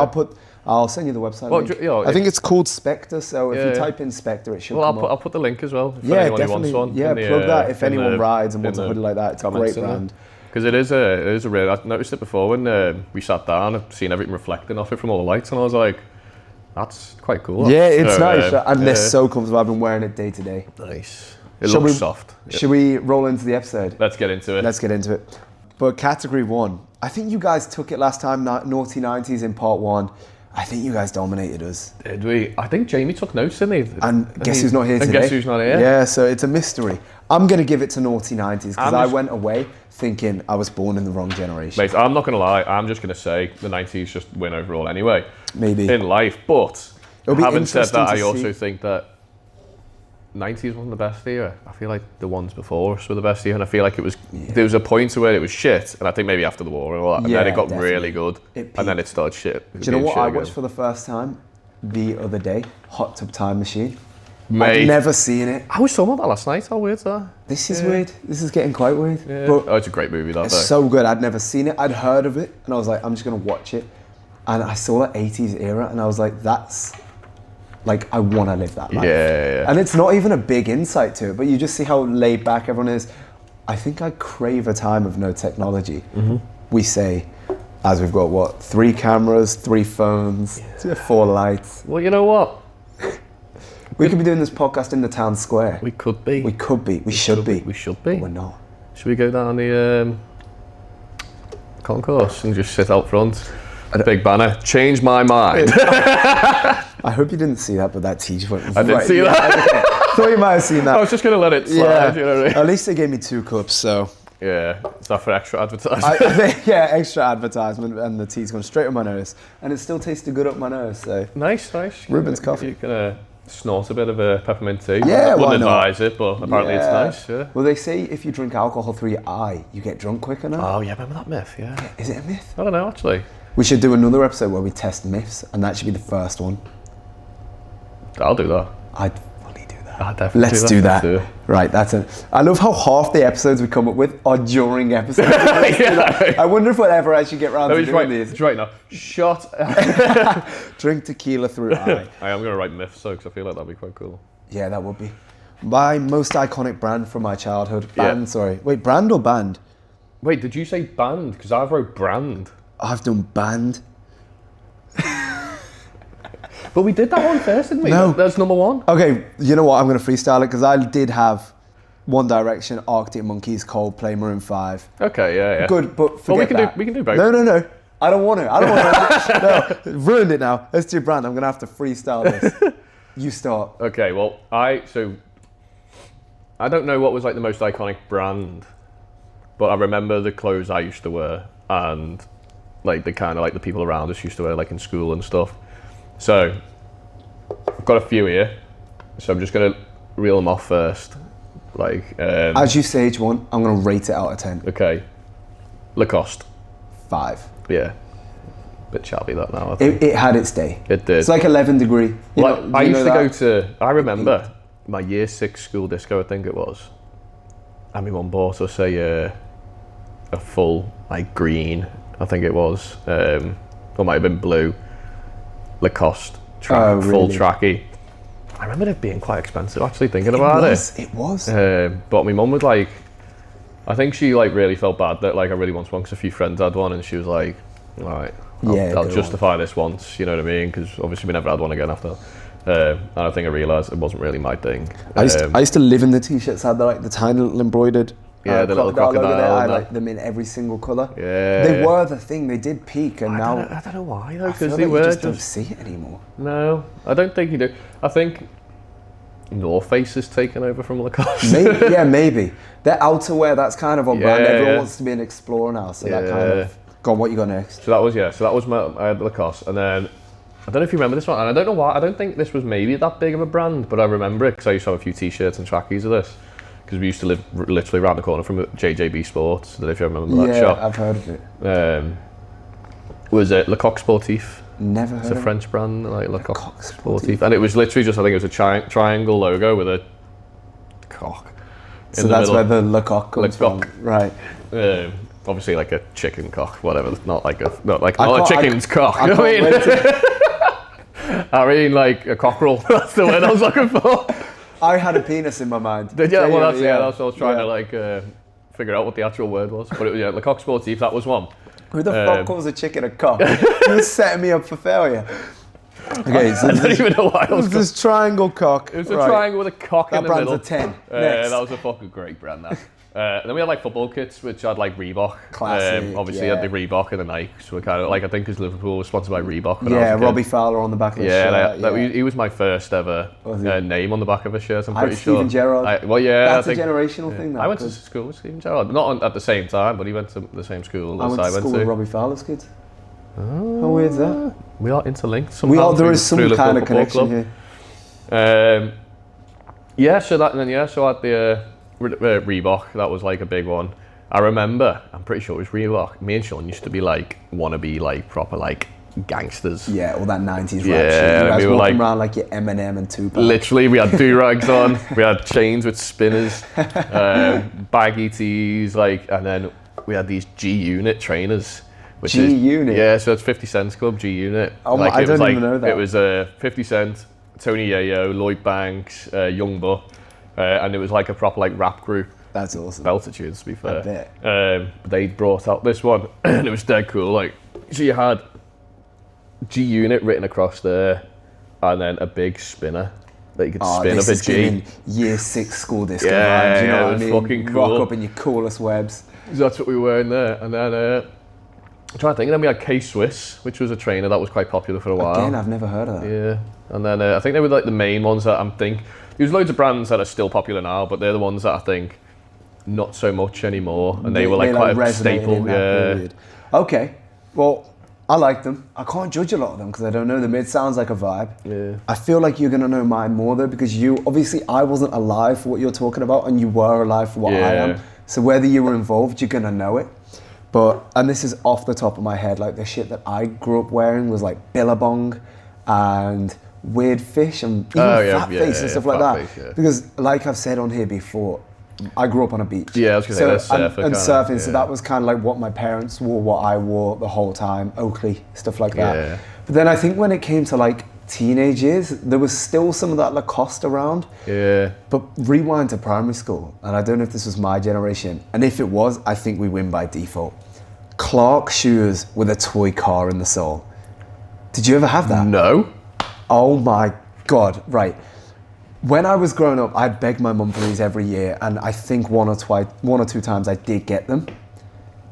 S2: I'll send you the website link. I think it's called Spectre, so if you type in Spectre, it should come up.
S3: I'll put the link as well, if
S2: yeah,
S3: anyone
S2: definitely.
S3: wants one.
S2: Yeah, plug that if anyone rides and wants a hoodie like that. It's a great brand.
S3: Because it is a real... I noticed it before when we sat down and seen everything reflecting off it from all the lights, and I was like, that's quite cool.
S2: Yeah, it's nice. And they're so comfortable. I've been wearing it day to day.
S3: Nice. It looks soft.
S2: Should we roll into the episode?
S3: Let's get into it.
S2: Let's get into it. But category 1, I think you guys took it last time, Naughty 90s in part 1. I think you guys dominated us.
S3: Did we? I think Jamie took notes, didn't he?
S2: And guess who's not here today?
S3: And guess who's not here?
S2: Yeah, so it's a mystery. I'm going to give it to Naughty 90s because I went away thinking I was born in the wrong generation.
S3: Mate, I'm not going to lie. I'm just going to say the 90s just win overall anyway.
S2: Maybe.
S3: In life. But having said that, I also
S2: see.
S3: think that 90s wasn't the best era. I feel like the ones before us were the best era, and I feel like there was a point to where it was shit, and I think maybe after the war and all that, and then it got really good, and then it started shit.
S2: Do you know what I watched for the first time the other day? Hot Tub Time Machine.
S3: Mate,
S2: I've never seen it.
S3: I was talking about that last night. How weird's that?
S2: This is weird. This is getting quite weird.
S3: Yeah.
S2: But
S3: it's a great movie, that.
S2: It's so good. I'd never seen it. I'd heard of it, and I was like, I'm just going to watch it. And I saw that 80s era, and I was like, that's... Like, I want to live that life.
S3: Yeah.
S2: And it's not even a big insight to it, but you just see how laid back everyone is. I think I crave a time of no technology. We say, as we've got, 3 cameras, 3 phones, 4 lights.
S3: Well, you know what?
S2: We could be doing this podcast in the town square.
S3: We could be.
S2: We could be. We should be.
S3: We should be.
S2: But we're not.
S3: Should we go down the concourse and just sit out front? A big banner. Change my mind.
S2: I hope you didn't see that, but that teacher went
S3: I didn't see that.
S2: Okay. Thought you might have seen that.
S3: I was just going to let it slide, you know what I mean?
S2: At least they gave me 2 cups, so...
S3: Yeah, is that for extra advertising?
S2: Extra advertisement, and the tea's gone straight up my nose. And it still tasted good up my nose, so...
S3: Nice.
S2: Reuben's coffee.
S3: You can snort a bit of a peppermint tea.
S2: Yeah,
S3: I
S2: why
S3: wouldn't
S2: not?
S3: advise it, but apparently it's nice, yeah.
S2: Well, they say if you drink alcohol through your eye, you get drunk quicker now.
S3: Oh, yeah, remember that myth, yeah.
S2: Is it a myth?
S3: I don't know, actually.
S2: We should do another episode where we test myths, and that should be the first one.
S3: I'll do that.
S2: I'd fully do that.
S3: I'll definitely
S2: Let's do that. Right, that's it. I love how half the episodes we come up with are during episodes. I wonder if we'll ever actually get around to doing these.
S3: It's right now. Shot.
S2: Drink tequila through eye.
S3: I am going to write myths, though, because I feel like that'd be quite cool.
S2: Yeah, that would be. My most iconic brand from my childhood. Band, sorry. Wait, brand or band?
S3: Wait, did you say band? Because I wrote brand.
S2: I've done band.
S3: But we did that one first, didn't we?
S2: No.
S3: That's number 1.
S2: Okay, you know what? I'm going to freestyle it because I did have One Direction, Arctic Monkeys, Coldplay, Maroon 5.
S3: Okay, yeah.
S2: Good, but forget
S3: we can do both.
S2: No. I don't want to. No, ruined it now. Let's do brand. I'm going to have to freestyle this. You start.
S3: Okay, well, I don't know what was like the most iconic brand, but I remember the clothes I used to wear and like the kind of like the people around us used to wear like in school and stuff. So I've got a few here, so I'm just gonna reel them off first. Like
S2: as you say each one, I'm gonna rate it out of 10.
S3: Okay, Lacoste.
S2: 5.
S3: Yeah, bit shabby that now. I think.
S2: It had its day.
S3: It did.
S2: It's like 11 degree.
S3: I used to go to. I remember my year 6 school disco. I think it was. And my mum bought us a full like green. I think it was. Or it might have been blue. Lacoste full trackie. I remember it being quite expensive actually thinking about it.
S2: It was.
S3: But my mum would like, I think she like really felt bad that like I really wanted one because a few friends had one and she was like, all right, I'll justify this once, you know what I mean? Because obviously we never had one again after. And I think I realised it wasn't really my thing.
S2: I used to live in the t-shirts that had the tiny little embroidered
S3: Yeah, the little
S2: crocodile
S3: crocodile.
S2: logo there. I
S3: and that.
S2: like them in every single colour.
S3: Yeah.
S2: They were the thing. They did peak, and now
S3: I don't know why though,
S2: I feel
S3: because they
S2: like
S3: were
S2: you just don't see it anymore.
S3: No, I don't think you do. I think North Face has taken over from Lacoste.
S2: Maybe, yeah, maybe. Their outerwear, that's kind of on brand.
S3: Yeah,
S2: Everyone
S3: yeah.
S2: wants to be an explorer now, so that
S3: Yeah.
S2: kind of... Go on, what you got next?
S3: So that was my I had Lacoste, and then I don't know if you remember this one, and I don't know why. I don't think this was maybe that big of a brand, but I remember it because I used to have a few T-shirts and trackies of this. Because we used to live literally around the corner from JJB Sports. I don't know if you remember that shop.
S2: Yeah, I've heard of it.
S3: Was it Le Coq Sportif?
S2: Never heard
S3: It's
S2: of
S3: a
S2: it.
S3: French brand, like Le Coq
S2: Coq
S3: Sportif. And it was literally just, I think it was a triangle logo with a cock.
S2: So that's where the Le Coq comes
S3: Le Coq.
S2: from. Right.
S3: Obviously like a chicken cock, whatever. Not a
S2: can't-
S3: chicken's cock.
S2: I
S3: You know what I
S2: can't
S3: mean?
S2: wait to-
S3: I mean like a cockerel. That's the word I was looking for.
S2: I had a penis in my mind.
S3: That's what I was trying
S2: Yeah.
S3: to like figure out what the actual word was. But it was Le Coq Sportif, that was one.
S2: Who the fuck calls a chicken a cock? You're setting me up for failure. Okay, so
S3: I don't even know why I was
S2: this triangle cock.
S3: It was a triangle with a cock in
S2: That
S3: the
S2: brand's
S3: middle.
S2: a 10. Next.
S3: That was a fucking great brand, that. Then we had like football kits, which had like Reebok.
S2: Classic,
S3: Obviously,
S2: yeah.
S3: had the Reebok and the Nike. So we kind of like, I think because Liverpool was sponsored by Reebok. When I
S2: Yeah,
S3: was a kid.
S2: Robbie Fowler on the back of the
S3: Yeah,
S2: shirt.
S3: he was my first ever
S2: Was he?
S3: name on the back of a shirt. I'm
S2: I had
S3: pretty sure.
S2: Steven Gerrard.
S3: Well, yeah,
S2: That's
S3: I
S2: a
S3: think,
S2: generational thing, though.
S3: I went to school with Steven Gerrard, not at the same time, but he went to the same school
S2: I
S3: as
S2: went to school with Robbie Fowler's kids. How weird is that?
S3: We are interlinked somehow.
S2: There is some
S3: through
S2: kind
S3: Liverpool
S2: of
S3: Football
S2: connection
S3: Club.
S2: here.
S3: So I had the Reebok. That was like a big one. I remember, I'm pretty sure it was Reebok. Me and Sean used to be like, wanna be like proper like gangsters.
S2: Yeah, all that 90s rap
S3: Yeah,
S2: shit. You guys
S3: we were
S2: walking
S3: like-
S2: around like your Eminem and Tupac.
S3: Literally, we had do-rags on, we had chains with spinners, baggy tees, like, and then we had these G-Unit trainers. Which
S2: G-Unit?
S3: Yeah, so it's 50 Cent's club, G-Unit.
S2: Oh, I don't even know that.
S3: It was 50 Cent, Tony Yayo, Lloyd Banks, Young Buck, and it was like a proper like rap group.
S2: That's awesome.
S3: Beltitudes, to be fair.
S2: bet.
S3: They brought out this one, and it was dead cool. Like, so you had G-Unit written across there, and then a big spinner that you could spin
S2: this
S3: up a
S2: is
S3: G.
S2: giving year 6 school disco
S3: Yeah,
S2: vibes, you know
S3: yeah,
S2: what
S3: it
S2: I
S3: was
S2: mean?
S3: fucking
S2: Rock
S3: cool.
S2: up in your coolest webs.
S3: So that's what we were in there, and then I'm trying to think. And then we had K-Swiss, which was a trainer that was quite popular for a while.
S2: Again, I've never heard of that.
S3: Yeah, and then I think they were like the main ones that I'm think. There's loads of brands that are still popular now, but they're the ones that I think not so much anymore, and they were like quite a
S2: resonated
S3: staple.
S2: in that period. Okay, well, I like them. I can't judge a lot of them because I don't know them. It sounds like a vibe.
S3: Yeah.
S2: I feel like you're gonna know mine more though because obviously I wasn't alive for what you're talking about and you were alive for what I
S3: Yeah.
S2: am. So whether you were involved, you're gonna know it. And this is off the top of my head, like the shit that I grew up wearing was like Billabong and Weird Fish and even Fat Face and stuff like
S3: Fat
S2: that.
S3: Face, yeah.
S2: Because like I've said on here before, I grew up on a beach.
S3: Yeah, I was gonna say that's surfer
S2: and
S3: kinda,
S2: surfing, so
S3: yeah.
S2: that was kind of like what my parents wore, what I wore the whole time, Oakley, stuff like that.
S3: Yeah.
S2: But then I think when it came to like teenage years, there was still some of that Lacoste around.
S3: Yeah.
S2: But rewind to primary school, and I don't know if this was my generation, and if it was, I think we win by default. Clark shoes with a toy car in the sole. Did you ever have that?
S3: No.
S2: Oh my God, right. When I was growing up, I'd beg my mum for these every year, and I think one or two times I did get them.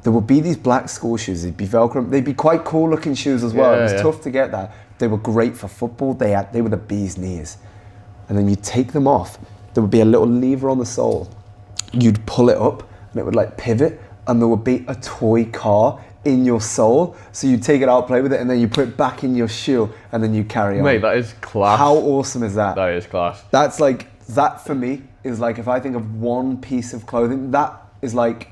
S2: There would be these black school shoes, they'd be Velcro, they'd be quite cool looking shoes as well.
S3: Yeah,
S2: It was
S3: yeah.
S2: tough to get that. They were great for football, they were the bee's knees. And then you'd take them off, there would be a little lever on the sole. You'd pull it up, and it would like pivot, and there would be a toy car in your sole. So you take it out, play with it, and then you put it back in your shoe, and then you carry on.
S3: Mate, that is class.
S2: How awesome is that?
S3: That is class.
S2: That's like, that for me is like, if I think of one piece of clothing, that is like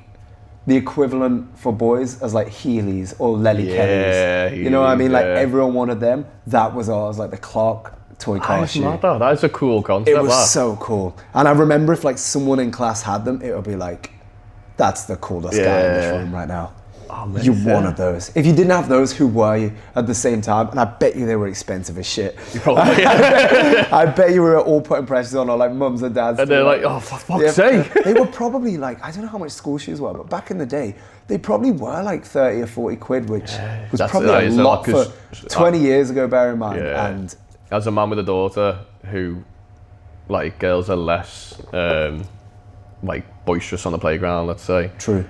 S2: the equivalent for boys as like Heelys or Lely Kellys. You know what I mean? Like
S3: yeah.
S2: everyone wanted them. That was ours, like the Clark toy car
S3: That's
S2: shoe.
S3: mad though. That is a cool concept.
S2: It was
S3: that.
S2: so cool. And I remember if like someone in class had them, it would be like, that's the coolest guy in this
S3: Yeah.
S2: room right now.
S3: Oh, mate,
S2: You
S3: yeah.
S2: wanted those. If you didn't have those, who were you at the same time? And I bet you they were expensive as shit.
S3: Probably.
S2: I bet you were all putting pressures on, or like mums and dads.
S3: And
S2: to
S3: they're
S2: be
S3: like, oh, for fuck's sake.
S2: They were probably like, I don't know how much school shoes were, but back in the day, they probably were like 30 or 40 quid, which was
S3: That's-
S2: probably
S3: that
S2: a
S3: is a
S2: lot
S3: lot,
S2: for
S3: 'cause
S2: 20 years ago, bear in mind.
S3: Yeah.
S2: And
S3: As a man with a daughter who, like, girls are less like boisterous on the playground, let's say.
S2: True.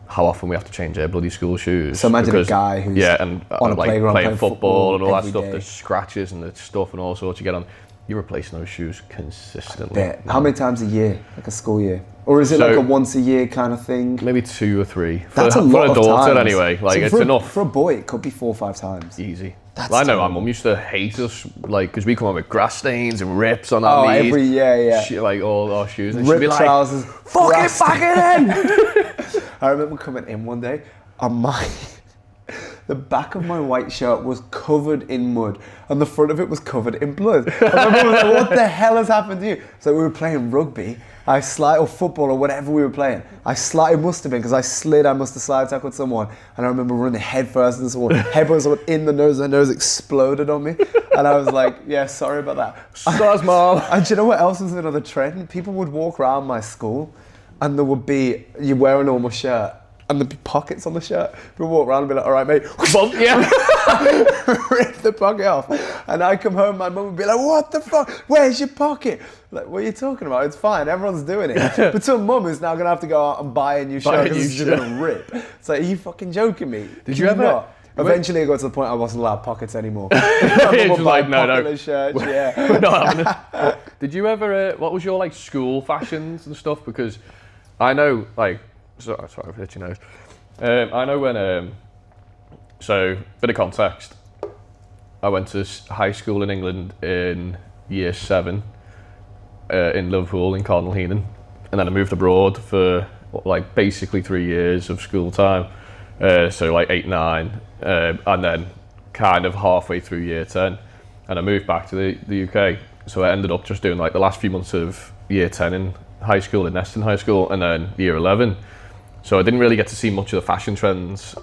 S3: How often we have to change their bloody school shoes.
S2: So imagine a guy who's
S3: and
S2: on a
S3: like
S2: playground
S3: playing football and all that
S2: every
S3: stuff,
S2: day.
S3: the scratches and the stuff and all sorts you get on. You're replacing those shoes consistently.
S2: Yeah. How many times a year, like a school year? Or is it like a once a year kind of thing?
S3: Maybe 2 or 3.
S2: That's a lot
S3: for a daughter
S2: times.
S3: anyway. Like,
S2: So
S3: it's enough.
S2: For a boy, it could be 4 or 5 times.
S3: Easy.
S2: That's
S3: I know my
S2: terrible.
S3: mum used to hate us, like, because we come on with grass stains and rips on our knees. Like all our shoes. And she'd be
S2: Ripped
S3: like,
S2: trousers.
S3: fuck it,
S2: grass
S3: back it in!
S2: I remember coming in one day and the back of my white shirt was covered in mud and the front of it was covered in blood. And my mum was like, what the hell has happened to you? So we were playing rugby, or football or whatever we were playing. It must have been because I must have slide tackled someone, and I remember running head first into someone, headbutting someone in the nose, and their nose exploded on me. And I was like, yeah, sorry about that.
S3: Stars, mom.
S2: And do you know what else was another trend? People would walk around my school and there would be, you wear a normal shirt and there'd be pockets on the shirt. People walk around and be like, all right, mate.
S3: Yeah.
S2: Rip the pocket off. And I come home, my mum would be like, what the fuck? Where's your pocket? Like, what are you talking about? It's fine, everyone's doing it. But some mum is now going to have to go out and buy a new shirt because it's just going to rip. It's like, are you fucking joking me?
S3: Did you ever?
S2: Not? Eventually I got to the point I wasn't allowed pockets anymore.
S3: Just like, no.
S2: Shirts, yeah.
S3: We're not having it. Did you ever, what was your like school fashions and stuff? Because I know, like, sorry for hitting your nose. I know when, so, bit of context. I went to high school in England in year 7 in Liverpool in Cardinal Heenan. And then I moved abroad for like basically 3 years of school time. So like 8, 9, and then kind of halfway through year 10. And I moved back to the UK. So I ended up just doing like the last few months of year 10 in high school, in Neston High School, and then year 11. So I didn't really get to see much of the fashion trends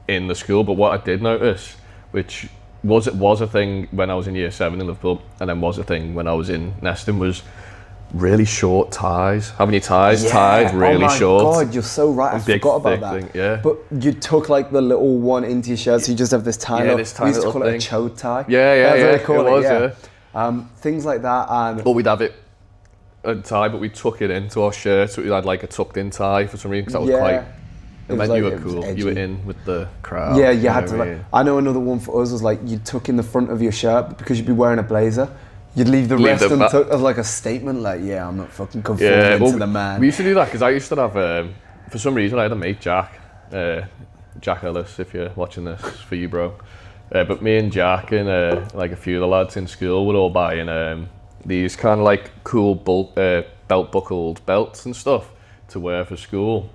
S3: in the school, but what I did notice, which was a thing when I was in year 7 in Liverpool, and then was a thing when I was in Neston, was really short ties. Having your ties tied really short.
S2: Oh my God, you're so right. I forgot about that.
S3: Thing, yeah.
S2: But you took like the little one into your shirt, so you just have this tiny little,
S3: this tiny
S2: we used to
S3: little
S2: call
S3: thing.
S2: it a chode tie.
S3: Yeah.
S2: It was,
S3: yeah.
S2: Things like that. And
S3: or we'd have it a tie, but we'd tuck it into our shirt, so we had like a tucked in tie for some reason, because that was quite... It meant you were cool. You were in with the crowd.
S2: Yeah, you had to. Like, I know another one for us was like you'd tuck in the front of your shirt, but because you'd be wearing a blazer, you'd leave the rest untucked as like a statement, like, yeah, I'm not fucking conforming to the man.
S3: We used to do that because I used to have, for some reason, I had a mate, Jack Ellis, if you're watching this, for you, bro. But me and Jack and like a few of the lads in school would all buy in these kind of like cool belt buckled belts and stuff to wear for school.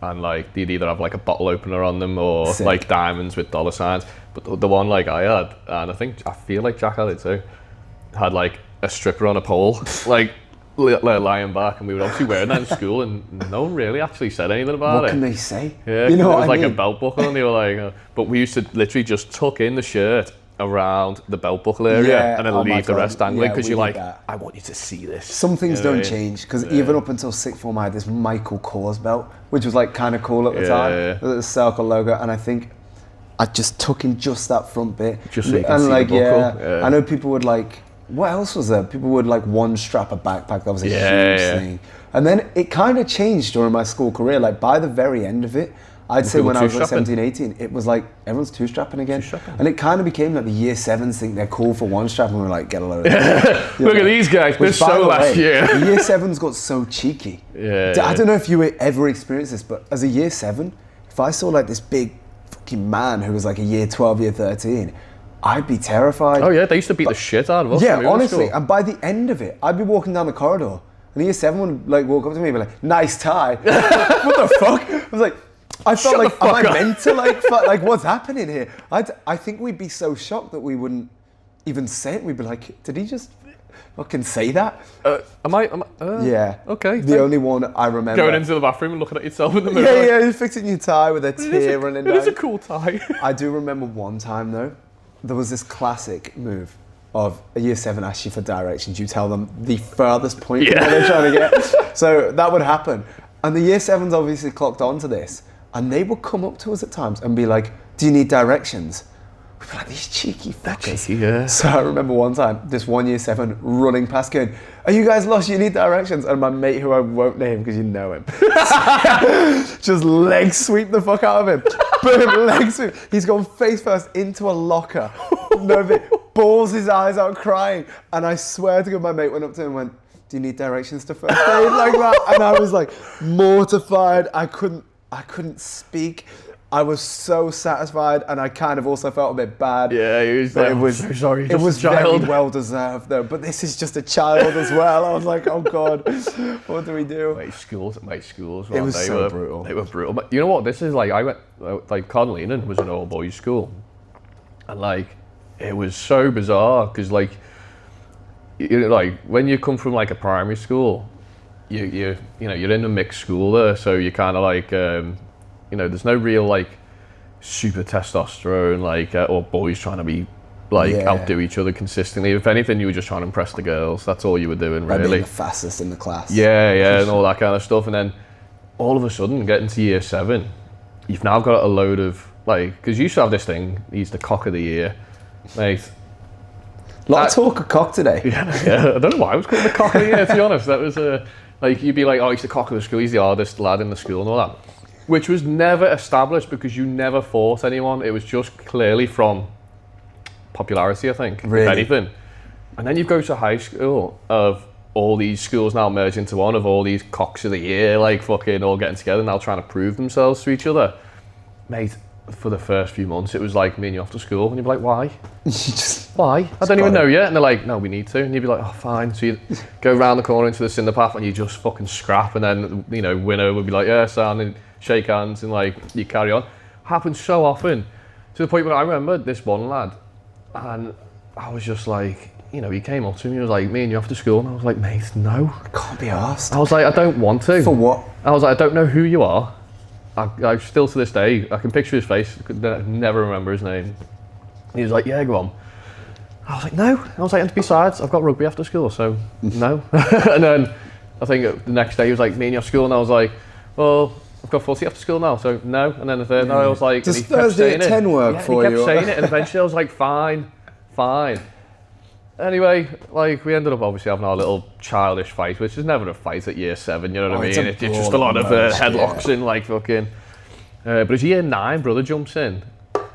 S3: And like they'd either have like a bottle opener on them or like diamonds with dollar signs. But the one like I had, and I feel like Jack had it too, had like a stripper on a pole, like lying back, and we were obviously wearing that in school, and no one really actually said anything about it.
S2: What can they say?
S3: Yeah,
S2: you know,
S3: it was like a belt buckle, and they were like, but we used to literally just tuck in the shirt around the belt buckle area and then leave the rest dangling, because you're like, I want you to see this.
S2: Some things don't change, because even up until sixth form I had this Michael Kors belt, which was like kind of cool at the time, the circle logo, and I think I just tuck in just that front bit,
S3: just so you can see the buckle.
S2: I know people would like, what else was there? People would like one strap a backpack, that was a huge thing. And then it kind of changed during my school career, like by the very end of it, I'd say when I was like 17, 18, it was like everyone's two-strapping again. And it kind of became like the year 7s think they're cool for one strap, and we were like, get a load of it.
S3: Look at these guys, they're so last year.
S2: The year 7s got so cheeky. I don't know if you ever experienced this, but as a year 7, if I saw like this big fucking man who was like a year 12, year 13, I'd be terrified.
S3: Oh yeah, they used to beat the shit out of us.
S2: Yeah, honestly, and by the end of it, I'd be walking down the corridor, and the year 7 would like walk up to me and be like, nice tie. What the fuck? I was like, I felt like, am I meant to like what's happening here? I think we'd be so shocked that we wouldn't even say it. We'd be like, did he just fucking say that?
S3: Yeah. Okay.
S2: The only one I remember.
S3: Going into the bathroom and looking at yourself in the mirror.
S2: Yeah, you're fixing your tie with a tear running down.
S3: It is a cool tie.
S2: I do remember one time though, there was this classic move of a year 7 asks you for directions. You tell them the furthest point where they're trying to get. So that would happen. And the year 7s obviously clocked onto this. And they would come up to us at times and be like, do you need directions? we'd be like, these cheeky fuckers.
S3: Cheeky, yeah.
S2: So I remember one time, this 1 year 7 running past going, are you guys lost? You need directions. And my mate, who I won't name because you know him, just leg sweep the fuck out of him. Boom, leg sweep. He's gone face first into a locker. Balls his eyes out crying. And I swear to God, my mate went up to him and went, do you need directions to first aid? Like that. And I was like mortified. I couldn't speak. I was so satisfied, and I kind of also felt a bit bad.
S3: Yeah, it was so sorry.
S2: It was very well deserved, though. But this is just a child as well. I was like, oh God, what do we do?
S3: Mate, schools.
S2: It was so brutal.
S3: They were brutal. But you know what? This is like, I went, like, Conleanan was an all boys school, and like, it was so bizarre because like, you know, like when you come from like a primary school, you know you're in a mixed school there, so you kind of like. You know, there's no real like super testosterone, like or boys trying to be like outdo each other consistently. If anything, you were just trying to impress the girls. That's all you were doing, really.
S2: Being the fastest in the class.
S3: Yeah, and all that kind of stuff. And then all of a sudden, getting to year 7, you've now got a load of like, because you used to have this thing. He's the cock of the year, mate.
S2: A lot of talk of cock today.
S3: Yeah. I don't know why I was called the cock of the year. To be honest, that was like you'd be like, oh, he's the cock of the school. He's the hardest lad in the school and all that. Which was never established because you never fought anyone. It was just clearly from popularity, I think,
S2: really?
S3: If anything. And then you go to high school of all these schools now merged into one, of all these cocks of the year, like fucking all getting together now trying to prove themselves to each other. Mate, for the first few months, it was like me and you off to school, and you'd be like, why? Why? I don't even know yet. And they're like, no, we need to. And you'd be like, oh, fine. So you go round the corner into the cinder path and you just fucking scrap, and then, you know, winner would be like, yeah, son, and shake hands, and like you carry on. Happens so often to the point where I remember this one lad, and I was just like, you know, he came up to me, he was like, me and you off to school, and I was like, mate, no,
S2: I can't be arsed.
S3: I was like, I don't want to.
S2: For what?
S3: I was like, I don't know who you are. I still to this day, I can picture his face, I could never remember his name. He was like, yeah, go on. I was like, no. I was like, and besides, I've got rugby after school, so no. And then I think the next day he was like, me and you off school, and I was like, well, I've got 40 after school now, so no. And then the third night I was like,
S2: does Thursday at 10 work for you?
S3: He kept saying it, and eventually I was like, fine. Anyway, like we ended up obviously having our little childish fight, which is never a fight at year 7, you know what I mean? It's just a lot of headlocks and like fucking. But as year 9, brother jumps in,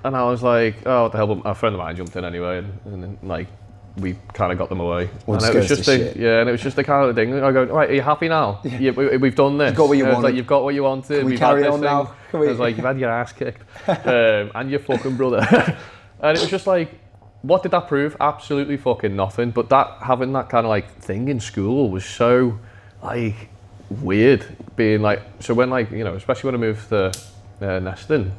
S3: and I was like, oh, what the hell? But a friend of mine jumped in anyway, and then like we kind of got them away. And it was just and it was just the kind of thing. I go, right, are you happy now? Yeah, we've done this.
S2: You've got what you wanted.
S3: Like, you've got what you wanted.
S2: Can we carry on now?
S3: I was like, you've had your ass kicked, and your fucking brother. And it was just like, what did that prove? Absolutely fucking nothing. But that having that kind of like thing in school was so like weird. Being like, so when like, you know, especially when I moved to Neston,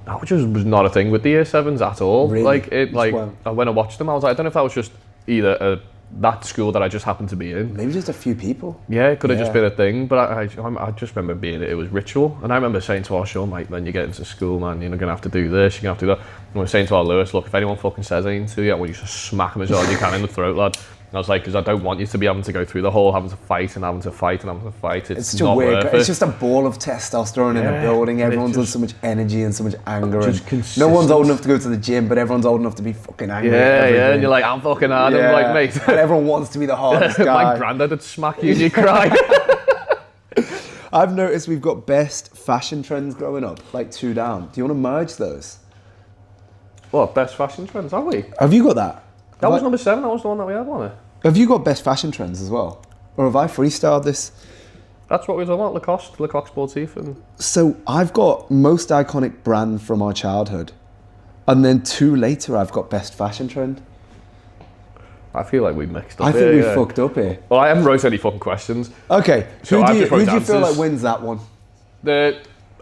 S3: that just was not a thing with the year 7s at all.
S2: Really?
S3: Like it, like when I watched them, I was like, I don't know if that was just either that school that I just happened to be in.
S2: Maybe just a few people.
S3: Yeah, it could have just been a thing, but I just remember it was ritual. And I remember saying to our show, mate, when you get into school, man, you're going to have to do this, you're going to have to do that. And we were saying to our Lewis, look, if anyone fucking says anything to you, I want you to smack them as hard as you can in the throat, lad. And I was like, because I don't want you to be having to go through the whole having to fight and having to fight and having to fight. It's
S2: such
S3: not
S2: a weird.
S3: worth
S2: It's
S3: it.
S2: just a ball of testosterone in a building. Everyone's on so much energy and so much anger.
S3: Just
S2: no one's old enough to go to the gym, but everyone's old enough to be fucking angry.
S3: Yeah, and you're like, I'm fucking hard.
S2: Yeah.
S3: I'm like, mate.
S2: And everyone wants to be the hardest guy.
S3: My granddad would smack you and you cry.
S2: I've noticed we've got best fashion trends growing up, like 2 down. Do you want to merge those?
S3: What, best fashion trends, have we?
S2: Have you got that?
S3: That was number 7, that was the one that we had, wasn't it?
S2: Have you got best fashion trends as well? Or have I freestyled this?
S3: That's what we were talking about, Lecoq Sportif. And
S2: So I've got most iconic brand from our childhood. And then 2 later, I've got best fashion trend.
S3: I feel like we mixed up
S2: I think we fucked up here.
S3: Well, I haven't wrote any fucking questions.
S2: Okay,
S3: So
S2: who
S3: I've
S2: do you
S3: just wrote
S2: feel
S3: answers.
S2: like wins that one?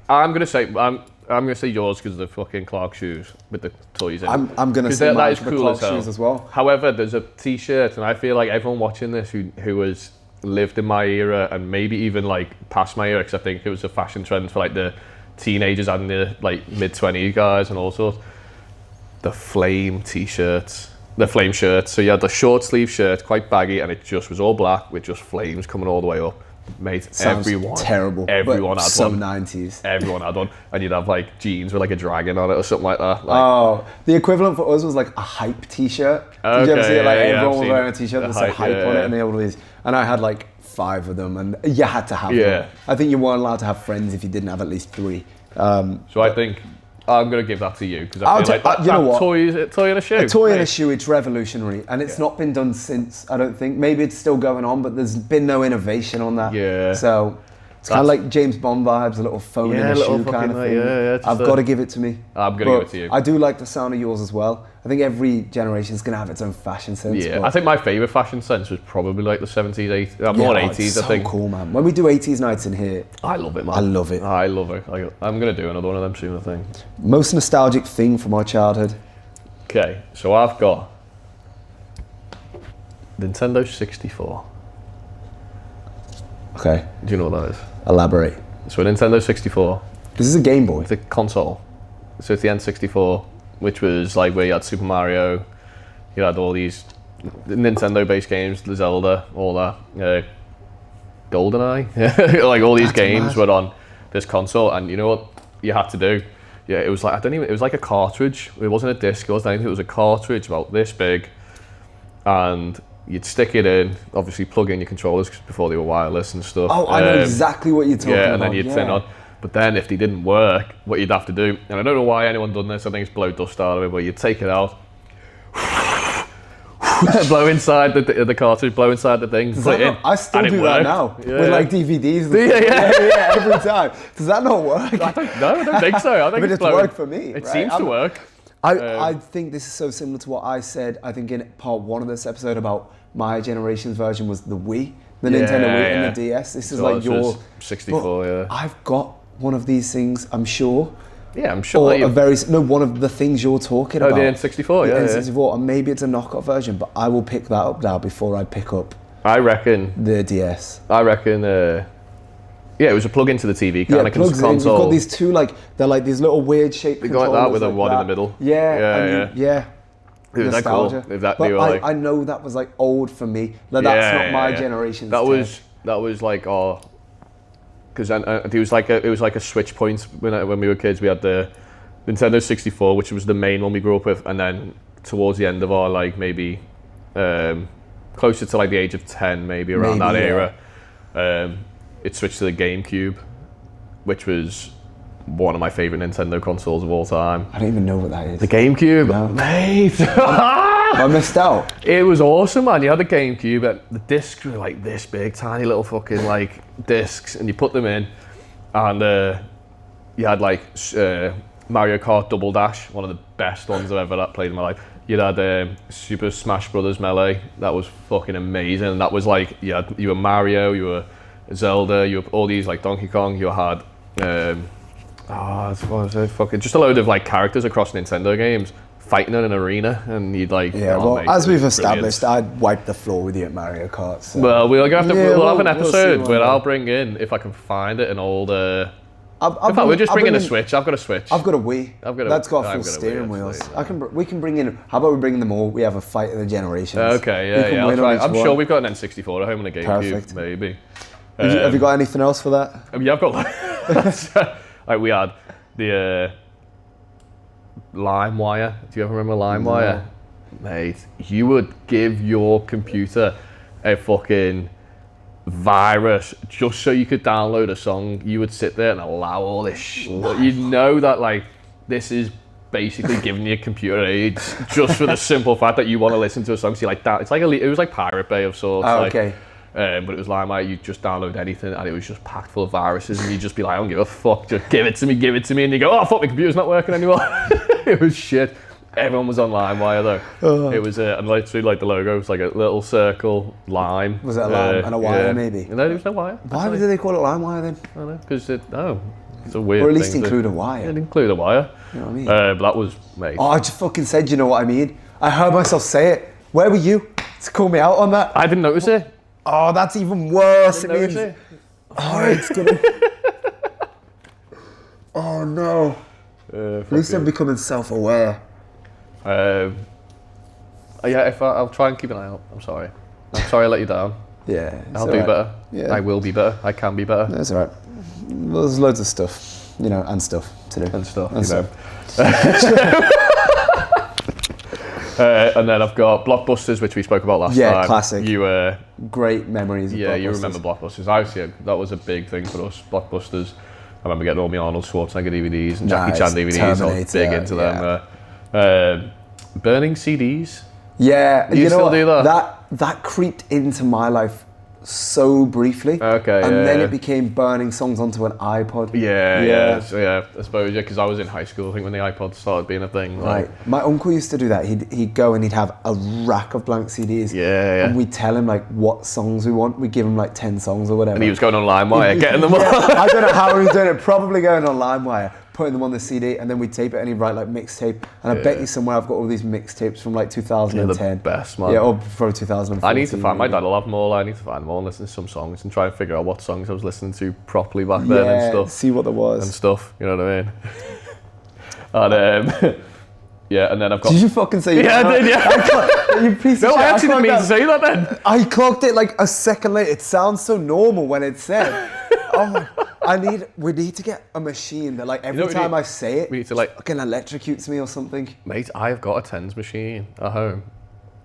S3: I'm gonna say yours because of the fucking Clark shoes with the toys in.
S2: I'm gonna say
S3: that
S2: mine
S3: is
S2: for the
S3: cool
S2: Clark
S3: as hell.
S2: shoes as well.
S3: However, there's a T-shirt, and I feel like everyone watching this who has lived in my era and maybe even like past my era, because I think it was a fashion trend for like the teenagers and the like mid-20s guys and all sorts. The flame T-shirts, the flame shirts. So you had the short sleeve shirt, quite baggy, and it just was all black with just flames coming all the way up. Mate,
S2: Sounds terrible.
S3: Everyone
S2: but
S3: had
S2: so
S3: one.
S2: 90s.
S3: Everyone had one. And you'd have like jeans with like a dragon on it or something like that. Like,
S2: Oh, the equivalent for us was like a hype t-shirt. Did you ever see it? Like everyone was wearing a t-shirt that said hype on it, and they had all these. And I had like 5 of them, and you had to have them. I think you weren't allowed to have friends if you didn't have at least 3.
S3: So I think I'm going to give that to you because I feel like that,
S2: you know what?
S3: toy in a shoe.
S2: A toy in a shoe, it's revolutionary, and it's not been done since, I don't think. Maybe it's still going on, but there's been no innovation on that.
S3: Yeah.
S2: So it's kind of like James Bond vibes, a little phone in a shoe kind of thing. I've got to give it to me.
S3: I'm going to give it to you.
S2: I do like the sound of yours as well. I think every generation is going to have its own fashion sense.
S3: Yeah, I think my favourite fashion sense was probably like the 70s, 80s. I'm more 80s,
S2: it's
S3: I think.
S2: so cool, man. When we do 80s nights in here,
S3: I love it, man.
S2: I love it.
S3: I love it. I'm going to do another one of them soon, I think.
S2: Most nostalgic thing from my childhood.
S3: Okay, so I've got Nintendo 64.
S2: Okay.
S3: Do you know what that is?
S2: Elaborate.
S3: So a Nintendo 64.
S2: This is a Game Boy.
S3: It's a console. So it's the N64, which was like where you had Super Mario, you had all these Nintendo-based games, the Zelda, all that, GoldenEye, like all these games were on this console, and you know what you had to do? Yeah, it was like it was like a cartridge. It wasn't a disc. It wasn't anything. It was a cartridge about this big, and you'd stick it in. Obviously, plug in your controllers before they were wireless and stuff.
S2: Oh, I know exactly what you're talking about.
S3: Yeah, and then you'd turn on. But then if they didn't work, what you'd have to do, and I don't know why anyone done this, I think it's blow dust out of it, but you'd take it out, blow inside the cartridge, blow inside the thing, put it in.
S2: I still do that now with like DVDs. And
S3: yeah,
S2: every time. Does that not work?
S3: I don't think so. I think
S2: it's worked for me.
S3: It seems to work.
S2: I think this is so similar to what I said, I think in part 1 of this episode about my generation's version was the Wii, the Nintendo Wii and the DS. This is like your
S3: 64, yeah.
S2: I've got one of these things, I'm sure.
S3: Yeah, I'm sure.
S2: Or one of the things you're talking about.
S3: Oh, the N64,
S2: the N64, and maybe it's a knockoff version, but I will pick that up now before I pick up
S3: I reckon
S2: the DS.
S3: Yeah, it was a plug into the TV kind of console.
S2: You've got these two, they're like these little weird shaped controllers.
S3: Like that with a one in the middle.
S2: Yeah.
S3: It was
S2: nostalgia.
S3: that cool. That
S2: but I know that was like old for me. That's not my generation's
S3: That was like because it was like a switch point when we were kids. We had the Nintendo 64, which was the main one we grew up with, and then towards the end of our maybe closer to the age of 10, maybe around that era, it switched to the GameCube, which was one of my favourite Nintendo consoles of all time.
S2: I don't even know what that is.
S3: The GameCube,
S2: no.
S3: Mate.
S2: I missed out.
S3: It was awesome, man. You had the GameCube, and the discs were like this big, tiny little fucking discs, and you put them in, and you had Mario Kart Double Dash, one of the best ones I've ever played in my life. You had Super Smash Brothers Melee, that was fucking amazing. And that was you were Mario, you were Zelda, you were all these Donkey Kong, you had what was it? Fucking just a load of characters across Nintendo games fighting in an arena, and you'd
S2: as we've established, I'd wipe the floor with you at Mario Kart. So.
S3: Well, we'll have an episode where I'll bring in, if I can find it, an old. In fact, we're just bringing a Switch. I've got a Switch.
S2: I've got a Wii. That's got full steering wheels. We can bring in. How about we bring them all? We have a fight of the generations.
S3: Okay, yeah. I'll try. I'm sure we've got an N64 at home and a GameCube, maybe.
S2: Have you got anything else for that?
S3: Yeah, I've got. We had the LimeWire. Do you ever remember LimeWire? No. Mate, you would give your computer a fucking virus just so you could download a song. You would sit there and allow all this you know that this is basically giving you computer aids just for the simple fact that you want to listen to a song. So you that. It's it was like Pirate Bay of sorts.
S2: Okay.
S3: But it was LimeWire, you'd just download anything and it was just packed full of viruses, and you'd just be like, I don't give a fuck, just give it to me, and you go, oh fuck, my computer's not working anymore. It was shit. Everyone was on LimeWire though. It was, and literally the logo was a little circle, lime.
S2: Was it a lime and a wire maybe?
S3: No, there was no wire.
S2: Why did they call it LimeWire then?
S3: I don't know, because it's a weird thing.
S2: Or at least include a wire.
S3: It include a wire.
S2: You know what I mean?
S3: But that was, mate.
S2: Oh, I just fucking said, you know what I mean? I heard myself say it. Where were you to call me out on that?
S3: I didn't notice it.
S2: Oh, that's even worse.
S3: It's
S2: gonna. Oh no. At least I'm becoming self-aware.
S3: Yeah, I'll try and keep an eye out. I'm sorry I let you down.
S2: Yeah.
S3: I'll do better.
S2: Yeah.
S3: I will be better. I can be better.
S2: That's all right. Well, there's loads of stuff, and stuff to do.
S3: And stuff,
S2: And stuff.
S3: And then I've got Blockbusters, which we spoke about last time.
S2: Yeah, classic.
S3: You
S2: Great memories of
S3: Yeah,
S2: Blockbusters.
S3: you remember Blockbusters. Obviously, that was a big thing for us, Blockbusters. I remember getting all my Arnold Schwarzenegger DVDs and Jackie Chan DVDs. I was big into them. Burning CDs.
S2: Yeah,
S3: Do you still do that?
S2: That creeped into my life so briefly.
S3: Okay,
S2: and then
S3: yeah.
S2: it became burning songs onto an iPod.
S3: Yeah. So, I suppose, because I was in high school, I think, when the iPod started being a thing.
S2: Right. My uncle used to do that. He'd go and he'd have a rack of blank CDs.
S3: Yeah.
S2: And we'd tell him like what songs we want. We'd give him like 10 songs or whatever.
S3: And he was going on LimeWire, getting them all.
S2: I don't know how he was doing it. Probably going on LimeWire, putting them on the CD, and then we'd tape it and he'd write like mixtape. And I bet you somewhere I've got all these mixtapes from like 2010.
S3: Yeah, the best, man.
S2: Yeah, or probably 2014.
S3: I need to find, my dad will have them all. I need to find them all and listen to some songs and try and figure out what songs I was listening to properly back then and stuff.
S2: See what there was.
S3: And stuff, you know what I mean? And and then I've got...
S2: Did you fucking say?
S3: Yeah, I did, yeah.
S2: You piece of
S3: No,
S2: shit.
S3: I actually didn't mean to say that then.
S2: I clocked it like a second later. It sounds so normal when it's said. Oh my! We need to get a machine that like every time I say it,
S3: we need to like
S2: fucking electrocutes me or something.
S3: Mate, I've got a tens machine at home.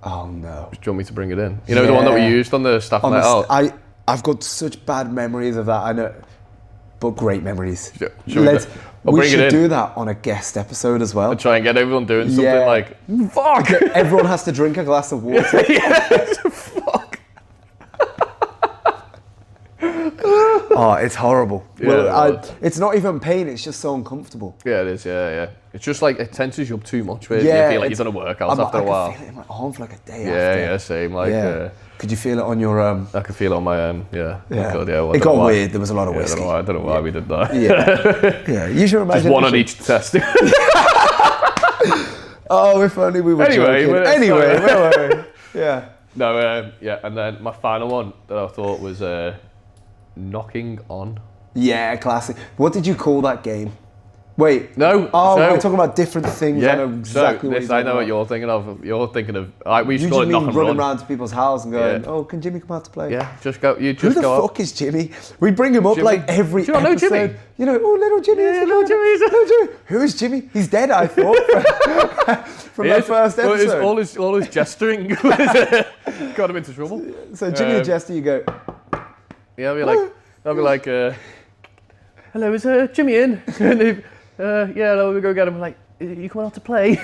S2: Oh no!
S3: Do you want me to bring it in? You know the one that we used on the staff night out?
S2: I've got such bad memories of that. I know, but great memories.
S3: We
S2: should do that on a guest episode as well.
S3: And try and get everyone doing something like, fuck!
S2: Everyone has to drink a glass of water.
S3: Fuck.
S2: Oh, it's horrible.
S3: Yeah,
S2: it's not even pain, it's just so uncomfortable.
S3: Yeah, it is, yeah. It's just like, it tenses you up too much, where you feel like you've done a workout after a while.
S2: I can feel it in my arm for like a day after.
S3: Yeah, same. Like,
S2: could you feel it on your...
S3: I could feel it on my
S2: Yeah.
S3: God,
S2: It got weird, there was a lot of whiskey.
S3: I don't know why we did that.
S2: Yeah, you should imagine...
S3: Just one on each test.
S2: Oh, if only we were joking. Anyway, where were we? Yeah.
S3: No, and then my final one that I thought was Knocking On.
S2: Yeah, classic. What did you call that game? Wait.
S3: No.
S2: Oh, we're talking about different things.
S3: Yeah,
S2: I know exactly what
S3: I know what you're thinking of. You're thinking of... we used to call it Knock and Run.
S2: Running around to people's house and going, oh, can Jimmy come out to play?
S3: Yeah, just go.
S2: Who the fuck is Jimmy? We bring him up
S3: Jimmy.
S2: like every
S3: Do you not know
S2: episode.
S3: Jimmy?
S2: You know, oh, little Jimmy.
S3: Yeah, little Jimmy.
S2: Little Jimmy. Who is Jimmy? He's dead, I thought, from that first episode.
S3: All his gesturing got him into trouble.
S2: So Jimmy and Jester, you go...
S3: Yeah, I'll be like, hello, is Jimmy in? And hello, we go get him. I'm like, you coming out to play?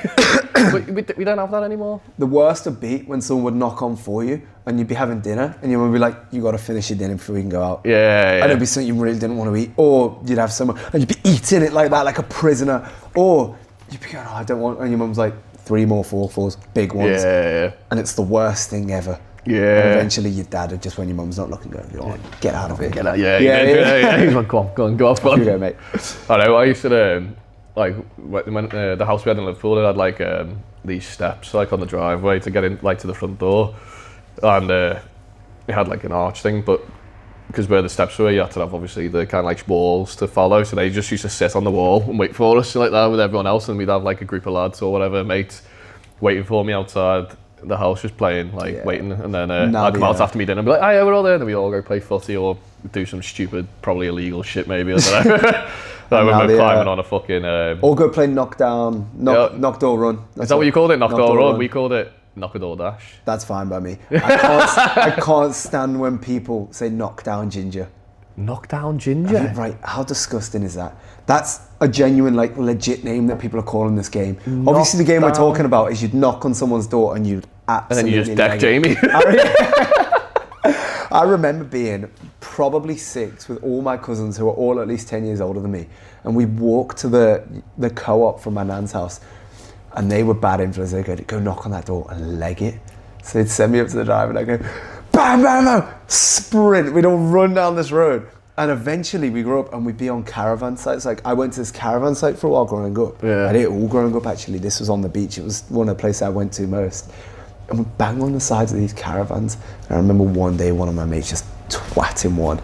S3: we don't have that anymore.
S2: The worst would be when someone would knock on for you and you'd be having dinner and you would be like, you got to finish your dinner before we can go out.
S3: Yeah.
S2: And it'd be something you really didn't want to eat. Or you'd have someone and you'd be eating it like that, like a prisoner. Or you'd be going, I don't want, and your mum's like, 3 more 4-4s, big ones.
S3: Yeah.
S2: And it's the worst thing ever.
S3: Yeah.
S2: And eventually your dad would just, when your mum's not looking, go, get out of it.
S3: Get out. Yeah. He's like, go on.
S2: Off you go, mate.
S3: I know, I used to, like, when the house we had in Liverpool, it had like these steps like on the driveway to get in, like, to the front door. And it had like an arch thing, but because where the steps were, you had to have obviously the kind of like walls to follow. So they just used to sit on the wall and wait for us like that with everyone else. And we'd have like a group of lads or whatever, mates, waiting for me outside the house, just playing, like waiting, and then I'd come out after me dinner and be like, oh yeah, we're all there, and then we all go play footy or do some stupid, probably illegal shit maybe, I don't know. Like when we're climbing on a fucking...
S2: or go play knock door run.
S3: Is that what you called it? Knock door run? We called it knock a door dash.
S2: That's fine by me. I can't stand when people say knock down ginger.
S3: Knock down ginger?
S2: Right, how disgusting is that? That's a genuine, like, legit name that people are calling this game. Obviously the game we're talking about is you'd knock on someone's door and you'd absolutely...
S3: And then you just deck Jamie.
S2: I remember being probably 6 with all my cousins who were all at least 10 years older than me, and we'd walk to the co-op from my nan's house, and they were bad influences. They'd go knock on that door and leg it. So they'd send me up to the drive and I'd go, bam, bam, bam, sprint. We'd all run down this road. And eventually we grew up and we'd be on caravan sites. Like, I went to this caravan site for a while growing up.
S3: Yeah.
S2: I did it all growing up, actually. This was on the beach. It was one of the places I went to most. And we'd bang on the sides of these caravans. And I remember one day one of my mates just twatting one.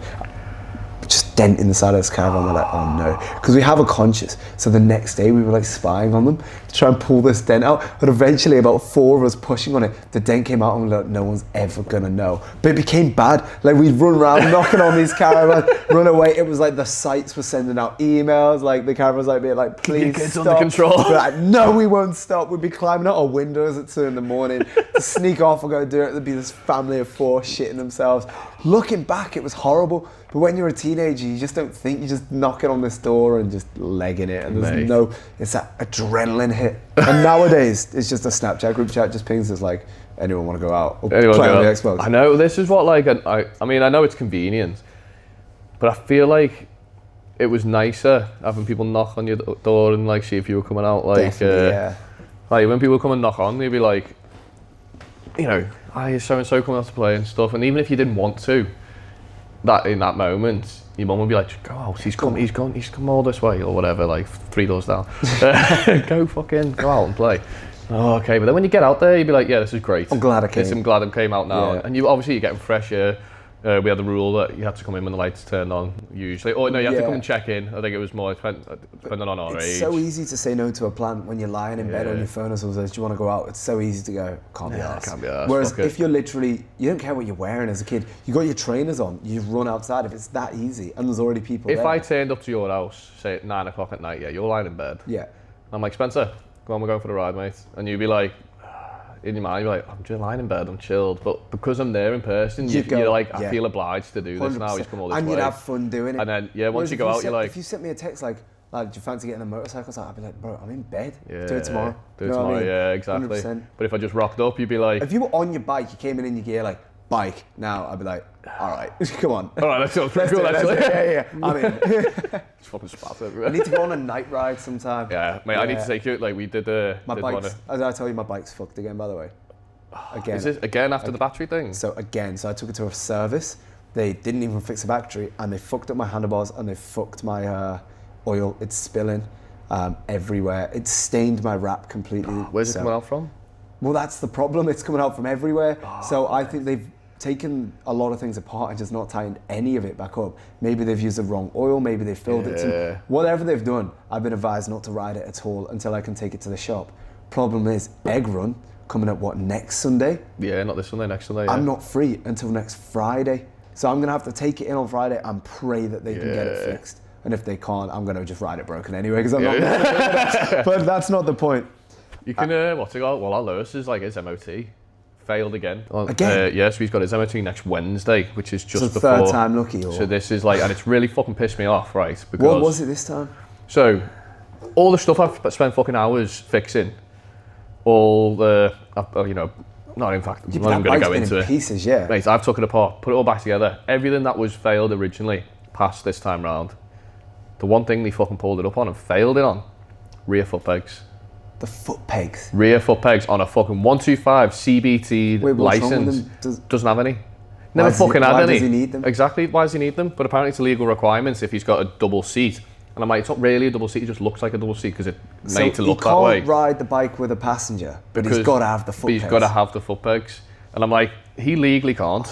S2: Just dent in the side of this caravan. We're like, oh no, because we have a conscience. So the next day we were like spying on them to try and pull this dent out. But eventually, about 4 of us pushing on it, the dent came out, and we were like, no one's ever gonna know. But it became bad. Like we'd run around knocking on these caravans, run away. It was like the sites were sending out emails, like the caravans like being like, please
S3: Keep
S2: stop.
S3: under control.
S2: We're like, no, we won't stop. We'd be climbing out our windows at 2 in the morning to sneak off and go do it. There'd be this family of 4 shitting themselves. Looking back, it was horrible. But when you're a teenager, you just don't think. You're just knocking on this door and just legging it. And there's it's that adrenaline hit. And nowadays, it's just a Snapchat group chat just pings us like, anyone want to go out or play on the Xbox?
S3: I know, this is what like, I mean, I know it's convenient, but I feel like it was nicer having people knock on your door and like see if you were coming out. Like, like when people come and knock on, they'd be like, you know, is so-and-so coming out to play and stuff. And even if you didn't want to, that in that moment, your mum would be like, go out, he's come all this way or whatever, like 3 doors down. Go out and play. Oh, okay, but then when you get out there, you'd be like, yeah, this is great.
S2: I'm glad I came.
S3: I'm glad I came out now.
S2: Yeah.
S3: And you obviously you're getting fresh air. We had the rule that you had to come in when the lights turned on, usually. Or no, you have to come and check in. I think it was more depending on our age.
S2: It's so easy to say no to a plan when you're lying in bed on your phone or something. Do you want to go out? It's so easy to go, can't be arsed.
S3: Can't be arsed.
S2: Whereas if you're literally, you don't care what you're wearing as a kid. You got your trainers on, you just run outside if it's that easy and there's already people there.
S3: If I turned up to your house, say at 9 o'clock at night, you're lying in bed.
S2: Yeah.
S3: I'm like, Spencer, come on, we're going for the ride, mate. And you'd be like, in your mind, you're like, I'm just lying in bed, I'm chilled. But because I'm there in person, you're like, I feel obliged to do this 100%. Now. He's come all this way.
S2: And you'd have fun doing it.
S3: And then, once you go out, you're like...
S2: If you sent me a text like, do you fancy getting a motorcycle? I'd be like, bro, I'm in bed.
S3: Yeah,
S2: do it tomorrow.
S3: Do it tomorrow, I mean? Yeah, exactly. 100%. But if I just rocked up, you'd be like...
S2: If you were on your bike, you came in your gear, like, bike, now, I'd be like, all right, come on.
S3: All right, that sounds pretty cool, actually.
S2: Yeah, I'm in.
S3: It's fucking spats everywhere.
S2: I need to go on a night ride sometime.
S3: Yeah, mate, I need to take you, like, we did
S2: my bike's, as I tell you, my bike's fucked again, by the way.
S3: Again. Is it again after the battery thing?
S2: So I took it to a service. They didn't even fix the battery, and they fucked up my handlebars, and they fucked my oil. It's spilling everywhere. It stained my wrap completely.
S3: Where's it coming out from?
S2: Well, that's the problem. It's coming out from everywhere. So I think they've taken a lot of things apart and just not tightened any of it back up. Maybe they've used the wrong oil. Maybe they filled it. Whatever they've done, I've been advised not to ride it at all until I can take it to the shop. Problem is, egg run. Coming up, next Sunday?
S3: Yeah, not this Sunday, next Sunday. Yeah.
S2: I'm not free until next Friday. So I'm going to have to take it in on Friday and pray that they can get it fixed. And if they can't, I'm going to just ride it broken anyway, because I'm not. But that's not the point.
S3: You can, what's it called? Well, our Lewis is like his MOT. Failed again.
S2: Again?
S3: Yeah, so he's got his MOT next Wednesday, which is just before.
S2: Third time lucky? Or?
S3: So this is like, and it's really fucking pissed me off, right? Because
S2: what was it this time?
S3: So, all the stuff I've spent fucking hours fixing, all the, you know, not in fact, I'm not even going to go into it.
S2: Pieces, yeah.
S3: Mate, I've took it apart, put it all back together. Everything that was failed originally, passed this time round. The one thing they fucking pulled it up on and failed it on, rear foot pegs.
S2: The foot pegs?
S3: Rear foot pegs on a fucking 125 CBT license. Doesn't have any. Never fucking had any. Why
S2: does he need them?
S3: Exactly, why does he need them? But apparently it's a legal requirement if he's got a double seat. And I'm like, it's not really a double seat, it just looks like a double seat because it's made to look that way.
S2: He can't ride the bike with a passenger, but he's got to have the foot pegs.
S3: He's got to have the foot pegs. And I'm like, he legally can't.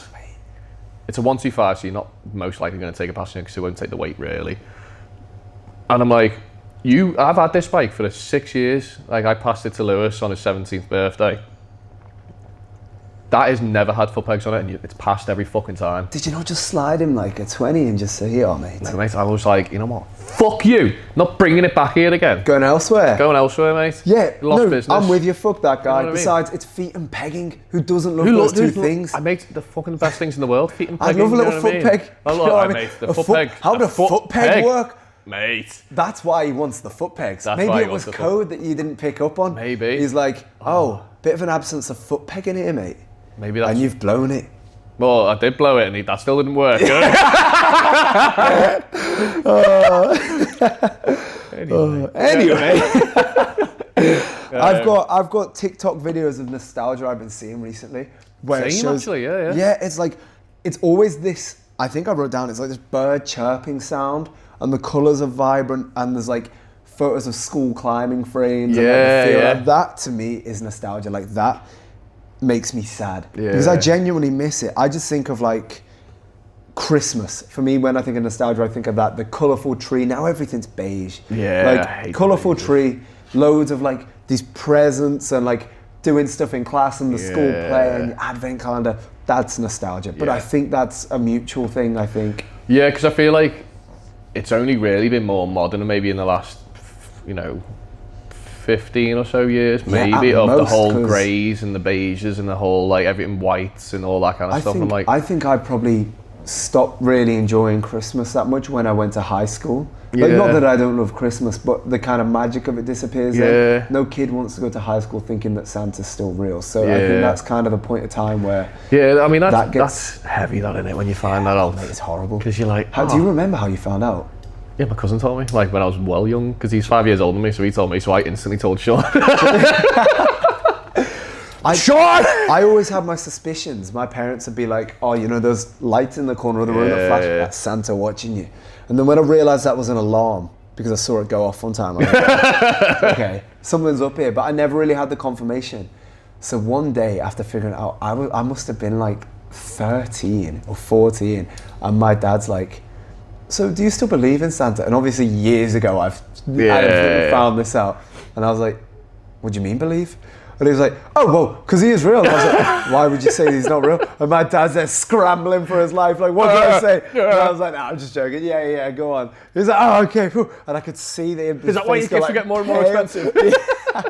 S3: It's a 125, so you're not most likely going to take a passenger because it won't take the weight really. And I'm like, I've had this bike for 6 years. Like, I passed it to Lewis on his 17th birthday. That has never had foot pegs on it, and it's passed every fucking time.
S2: Did you not just slide him like a 20 and just say, here, mate?
S3: No, mate, I was like, you know what? Fuck you! Not bringing it back here again.
S2: Going elsewhere?
S3: Going elsewhere, mate.
S2: Yeah,
S3: Lost business.
S2: I'm with you, fuck that guy.
S3: You know
S2: Besides, it's feet and pegging. Who doesn't love those two things?
S3: I make the fucking best things in the world, feet and pegging.
S2: I love a little foot peg.
S3: I mate, the foot peg.
S2: How would a foot peg work?
S3: Mate.
S2: That's why he wants the foot pegs. Maybe it was code that you didn't pick up on.
S3: Maybe.
S2: He's like, bit of an absence of foot pegging here, mate.
S3: Maybe that's...
S2: And you've blown it.
S3: Well, I did blow it and that still didn't work.
S2: Anyway. I've got TikTok videos of nostalgia I've been seeing recently. Where it shows,
S3: actually, yeah.
S2: Yeah, it's like, it's always this, I think I wrote down, it's like this bird chirping sound and the colours are vibrant and there's like photos of school climbing frames. And that to me is nostalgia. Like that makes me sad because I genuinely miss it. I just think of like Christmas. For me, when I think of nostalgia, I think of that, the colourful tree. Now everything's beige.
S3: Yeah, I
S2: Like,
S3: hate
S2: colourful
S3: the
S2: tree, loads of like these presents and like doing stuff in class and the school play and your advent calendar. That's nostalgia. But I think that's a mutual thing, I think.
S3: Yeah, because I feel like it's only really been more modern maybe in the last, 15 or so years, maybe, of the whole greys and the beiges and the whole, like, everything whites and all that kind of stuff.
S2: I think I probably stopped really enjoying Christmas that much when I went to high school. Like, not that I don't love Christmas, but the kind of magic of it disappears.
S3: Yeah.
S2: No kid wants to go to high school thinking that Santa's still real. So I think that's kind of the point of time where...
S3: Yeah, I mean, that's heavy, that, isn't it, when you find that out?
S2: It's horrible.
S3: Because you're like...
S2: Do you remember how you found out?
S3: Yeah, my cousin told me, like, when I was well young, because he's 5 years older than me, so he told me, so I instantly told Sean. Sean!
S2: I always had my suspicions. My parents would be like, oh, those lights in the corner of the room that flash, that's Santa watching you. And then when I realised that was an alarm, because I saw it go off one time, I was like, okay, something's up here, but I never really had the confirmation. So one day, after figuring it out, I must have been like 13 or 14, and my dad's like, so do you still believe in Santa? And obviously years ago I found this out, and I was like, what do you mean believe? And he was like, oh, well, because he is real. And I was like, why would you say he's not real? And my dad's there scrambling for his life, like, what did I say? And I was like, no, I'm just joking. Yeah, go on. He's like, oh, okay. Phew. And I could see the...
S3: Is that why your gifts get more and more expensive?
S2: Yeah.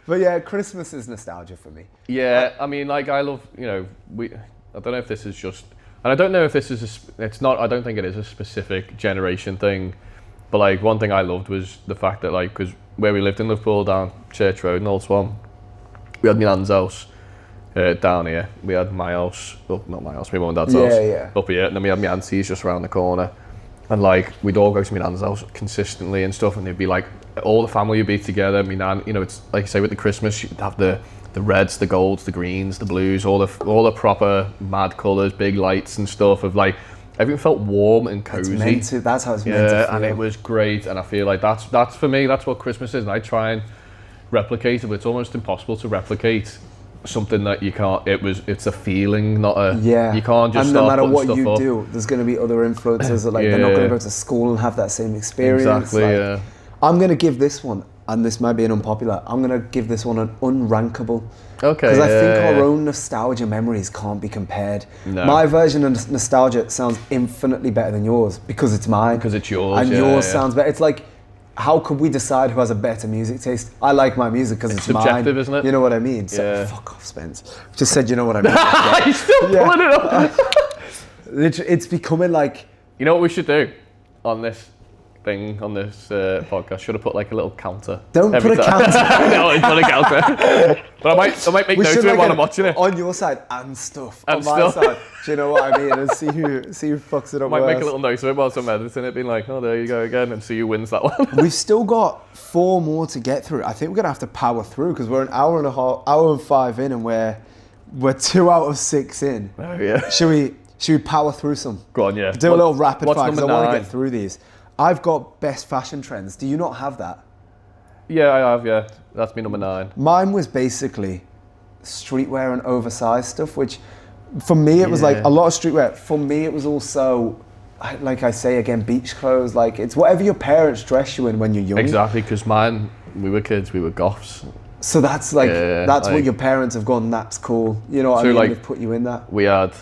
S2: But yeah, Christmas is nostalgia for me.
S3: Yeah, I mean, like, I love, I don't know if this is just... And I don't know if this is, I don't think it is a specific generation thing, but like one thing I loved was the fact that, like, because where we lived in Liverpool down Church Road in Old Swan, we had my nan's house down here. We had my house, well, not my house, my mum and dad's house up here, and then we had my auntie's just around the corner. And like, we'd all go to my nan's house consistently and stuff, and they'd be like, all the family would be together. My nan, it's like you say with the Christmas, you'd have the reds, the golds, the greens, the blues, all the proper mad colours, big lights and stuff of like, everything felt warm and cozy.
S2: That's how it's meant to feel.
S3: And it was great, and I feel like that's for me, that's what Christmas is, and I try and replicate it, but it's almost impossible to replicate something that you can't, it's a feeling, not a, you can't just
S2: and no
S3: start
S2: matter what
S3: stuff
S2: you
S3: up.
S2: do, there's going to be other influences that like they're not going to go to school and have that same experience.
S3: Exactly,
S2: I'm going to give this one, and this might be an unpopular, I'm going to give this one an unrankable.
S3: Okay.
S2: Because I think our own nostalgia memories can't be compared.
S3: No.
S2: My version of nostalgia sounds infinitely better than yours because it's mine.
S3: Because it's yours.
S2: And yours sounds better. It's like, how could we decide who has a better music taste? I like my music because it's
S3: subjective,
S2: mine.
S3: isn't it?
S2: You know what I mean? So, fuck off, Spence. Just said, you know what I mean.
S3: You're still pulling it up.
S2: It's becoming like...
S3: You know what we should do on this thing, on this podcast? Should have put like a little counter.
S2: Don't put a counter.
S3: No, I put a counter. But I might make notes of it while I'm watching it.
S2: On your side and stuff.
S3: And
S2: on my side. Do you know what I mean? And see who fucks it up.
S3: I might
S2: worse.
S3: make a little note of it while I'm editing it, being like, oh, there you go again, and see who wins that one.
S2: We've still got 4 more to get through. I think we're gonna have to power through because we're an hour and 5 in, and we're 2 out of 6 in.
S3: Oh yeah.
S2: Should we power through some?
S3: Go on, yeah.
S2: Do a little rapid fire because I want to
S3: 9?
S2: get through these. I've got best fashion trends. Do you not have that?
S3: Yeah, I have. Yeah, that's me number 9.
S2: Mine was basically streetwear and oversized stuff, which for me it was like a lot of streetwear. For me it was also, like I say again, beach clothes. Like it's whatever your parents dress you in when you're young.
S3: Exactly, because mine, we were kids, we were goths.
S2: So that's like that's what your parents have gone. That's cool. You know what I mean?
S3: Like,
S2: they've put you in that.
S3: We had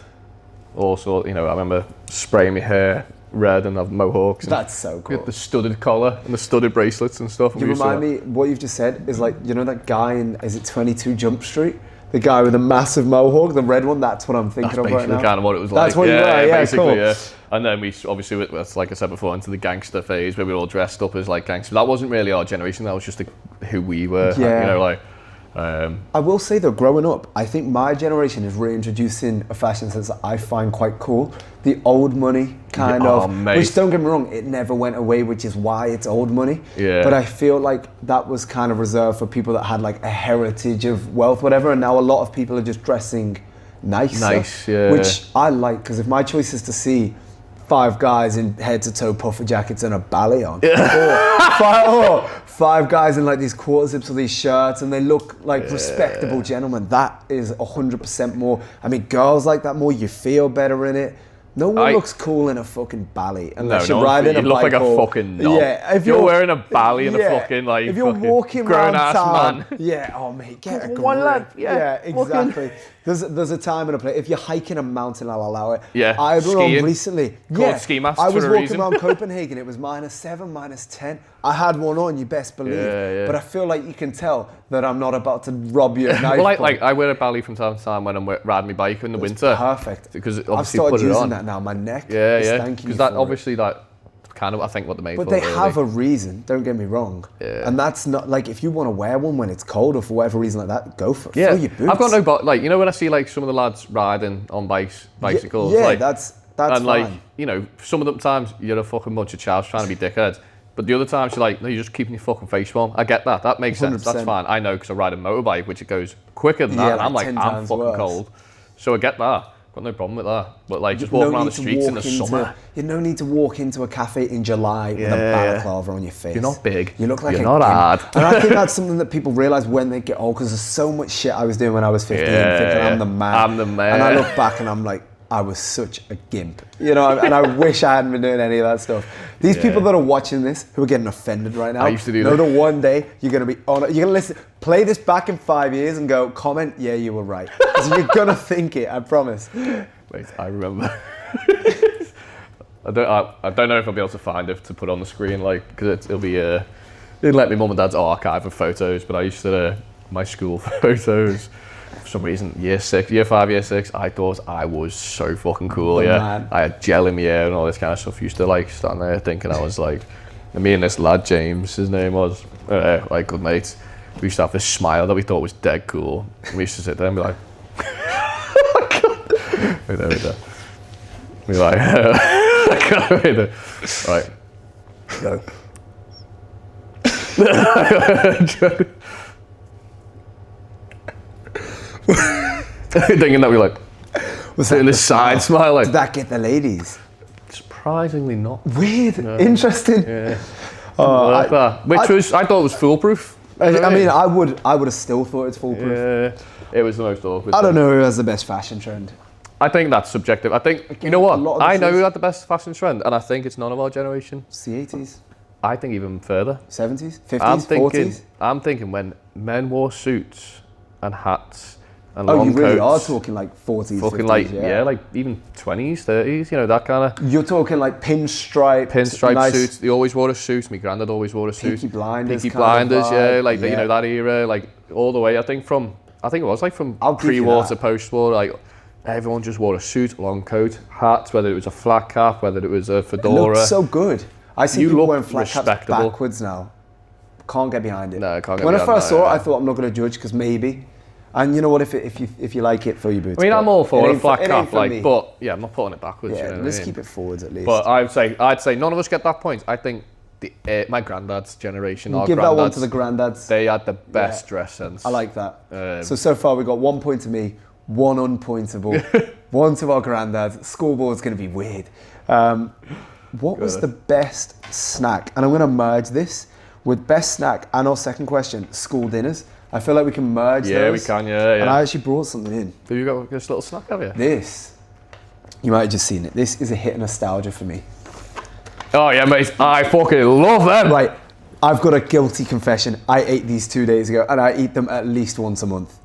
S3: also, I remember spraying my hair red and have mohawks. And
S2: that's so cool.
S3: We had the studded collar and the studded bracelets and stuff.
S2: You remind me, what you've just said is like, that guy in, is it 22 Jump Street? The guy with the massive mohawk, the red one, that's what I'm thinking of right now.
S3: That's basically kind of what it was like.
S2: That's what you were, basically, cool.
S3: Yeah. And then we obviously, like I said before, into the gangster phase where we were all dressed up as like gangsters. That wasn't really our generation, that was just who we were.
S2: Yeah. I will say though, growing up, I think my generation is reintroducing a fashion sense that I find quite cool. The old money kind of, which don't get me wrong, it never went away, which is why it's old money.
S3: Yeah.
S2: But I feel like that was kind of reserved for people that had like a heritage of wealth, whatever. And now a lot of people are just dressing nicer, which I like, because if my choice is to see 5 guys in head-to-toe puffer jackets and a ballet on, or 5 guys in like these quarter zips with these shirts and they look like respectable gentlemen, that is 100% more. I mean, girls like that more, you feel better in it. No one looks cool in a fucking bally unless
S3: No,
S2: you're riding a
S3: you look
S2: bike.
S3: like a fucking knob.
S2: Yeah,
S3: if you're wearing a bally and a fucking like
S2: if you're
S3: fucking
S2: walking
S3: grown
S2: around
S3: ass
S2: town,
S3: man.
S2: yeah, oh mate, get a grip.
S3: One leg, yeah,
S2: exactly. There's a time and a place. If you're hiking a mountain, I'll allow it.
S3: Yeah,
S2: I run
S3: skiing.
S2: recently.
S3: Called ski masks
S2: I was
S3: for a
S2: walking
S3: reason.
S2: around Copenhagen. It was -7, -10. I had one on, you best believe.
S3: Yeah.
S2: But I feel like you can tell that I'm not about to rob you at knife
S3: Well,
S2: point.
S3: like I wear a bally from time to time when I'm riding my bike in the winter.
S2: Perfect.
S3: Because
S2: I've
S3: obviously
S2: started
S3: put it
S2: using
S3: on.
S2: that now. My neck
S3: Yeah,
S2: is
S3: yeah.
S2: thanking you
S3: Because that
S2: for it.
S3: obviously that kind of I think what they're made
S2: But
S3: for.
S2: they
S3: really.
S2: have a reason, don't get me wrong.
S3: Yeah.
S2: And that's not, like, if you want to wear one when it's cold or for whatever reason like that, go for it.
S3: Yeah,
S2: Fill your boots.
S3: I've got no like you know when I see like some of the lads riding on bicycles.
S2: Yeah,
S3: like,
S2: that's
S3: and
S2: fine.
S3: like you know some of the times you're a fucking bunch of chavs trying to be dickheads. But the other times you're like, no, you're just keeping your fucking face warm. I get that. That makes sense.
S2: 100%.
S3: That's fine. I know because I ride a motorbike, which it goes quicker than that.
S2: Yeah,
S3: And I'm
S2: like
S3: like,
S2: 10
S3: I'm
S2: times
S3: fucking
S2: worse.
S3: cold. So I get that. Got no problem with that. But like just walking around the streets in the summer.
S2: You no need to walk into a cafe in July with a balaclava on your face.
S3: You're not big.
S2: You look like
S3: You're
S2: a
S3: not
S2: gimp.
S3: hard.
S2: And I think that's something that people realise when they get old, because there's so much shit I was doing when I was 15, thinking I'm the man.
S3: I'm the man.
S2: And I look back and I'm like, I was such a gimp, you know, and I wish I hadn't been doing any of that stuff. These people that are watching this, who are getting offended right now,
S3: I used to do
S2: know
S3: that.
S2: that one day you're going to be on it. You're going to listen, play this back in 5 years and go, comment, yeah, you were right. So you're going to think it, I promise.
S3: Wait, I remember. I don't know if I'll be able to find it to put on the screen, like, because it'll be it'll let me mum and dad's archive of photos. But I used to my school photos. For some reason, year 5, year 6, I thought I was so fucking cool.
S2: Oh,
S3: yeah,
S2: man.
S3: I had gel in my hair and all this kind of stuff. Used to like stand there thinking I was like, and me and this lad James, his name was, like good mates. We used to have this smile that we thought was dead cool. And we used to sit there and be like, wait there. Be like, wait there. Right.
S2: Go.
S3: Thinking that we like doing this side smile, like
S2: Did that get the ladies?
S3: surprisingly not.
S2: Weird, interesting.
S3: Yeah. Like that. Which I thought was foolproof.
S2: I mean, I would have still thought it's foolproof.
S3: Yeah, it was the most awkward.
S2: I don't know who has the best fashion trend.
S3: I think that's subjective. I think you know
S2: a lot
S3: what?
S2: of this
S3: I know
S2: is-
S3: who had the best fashion trend, and I think it's none of our generation.
S2: It's the 80s,
S3: I think even further.
S2: 70s, 50s,
S3: I'm thinking.
S2: 40s.
S3: I'm thinking when men wore suits and hats and
S2: Oh,
S3: long
S2: you really
S3: coats,
S2: are talking like 40s,
S3: fucking
S2: 50s,
S3: like
S2: yeah.
S3: like even 20s, 30s. You know that kind of.
S2: You're talking like pinstripe nice,
S3: Suits. They always wore a suit. My granddad always wore a suit.
S2: Peaky Blinders
S3: Peaky
S2: kind of
S3: Blinders,
S2: vibe.
S3: yeah, like
S2: Yeah.
S3: you know that era, like all the way. I think it was like from
S2: I'll give you
S3: pre-war
S2: that.
S3: to post-war, like everyone just wore a suit, long coat, hats, whether it was a flat cap, whether it was a
S2: It
S3: fedora.
S2: looks so good. I see
S3: You
S2: people
S3: look
S2: wearing flat caps
S3: respectable.
S2: backwards now. Can't get behind it.
S3: No, I can't get
S2: when I
S3: behind
S2: first
S3: that,
S2: saw it,
S3: yeah.
S2: I thought I'm not going to judge because maybe. And you know what? If you like it, fill your boots.
S3: I mean,
S2: but
S3: I'm all for
S2: it
S3: a
S2: ain't
S3: flat
S2: it ain't
S3: cap,
S2: for
S3: like,
S2: me.
S3: but yeah, I'm not putting it backwards.
S2: Yeah,
S3: you know what
S2: let's
S3: I mean?
S2: keep it forwards at least.
S3: But I'd say none of us get that point. I think my granddad's generation, our
S2: give that one
S3: granddads,
S2: to the granddads.
S3: they had the best dress sense.
S2: I like that.
S3: Um,
S2: So far we got 1 point to me, 1 unpointable, 1 to our granddads. Scoreboard's going to be weird. What was the best snack? And I'm going to merge this with best snack and our second question, school dinners. I feel like we can merge
S3: Yeah,
S2: those.
S3: we can, yeah.
S2: And I actually brought something in.
S3: Have you got this little snack, have you?
S2: This, you might have just seen it. This is a hit of nostalgia for me.
S3: Oh yeah, mate, I fucking love them.
S2: Right, I've got a guilty confession. I ate these 2 days ago and I eat them at least once a month.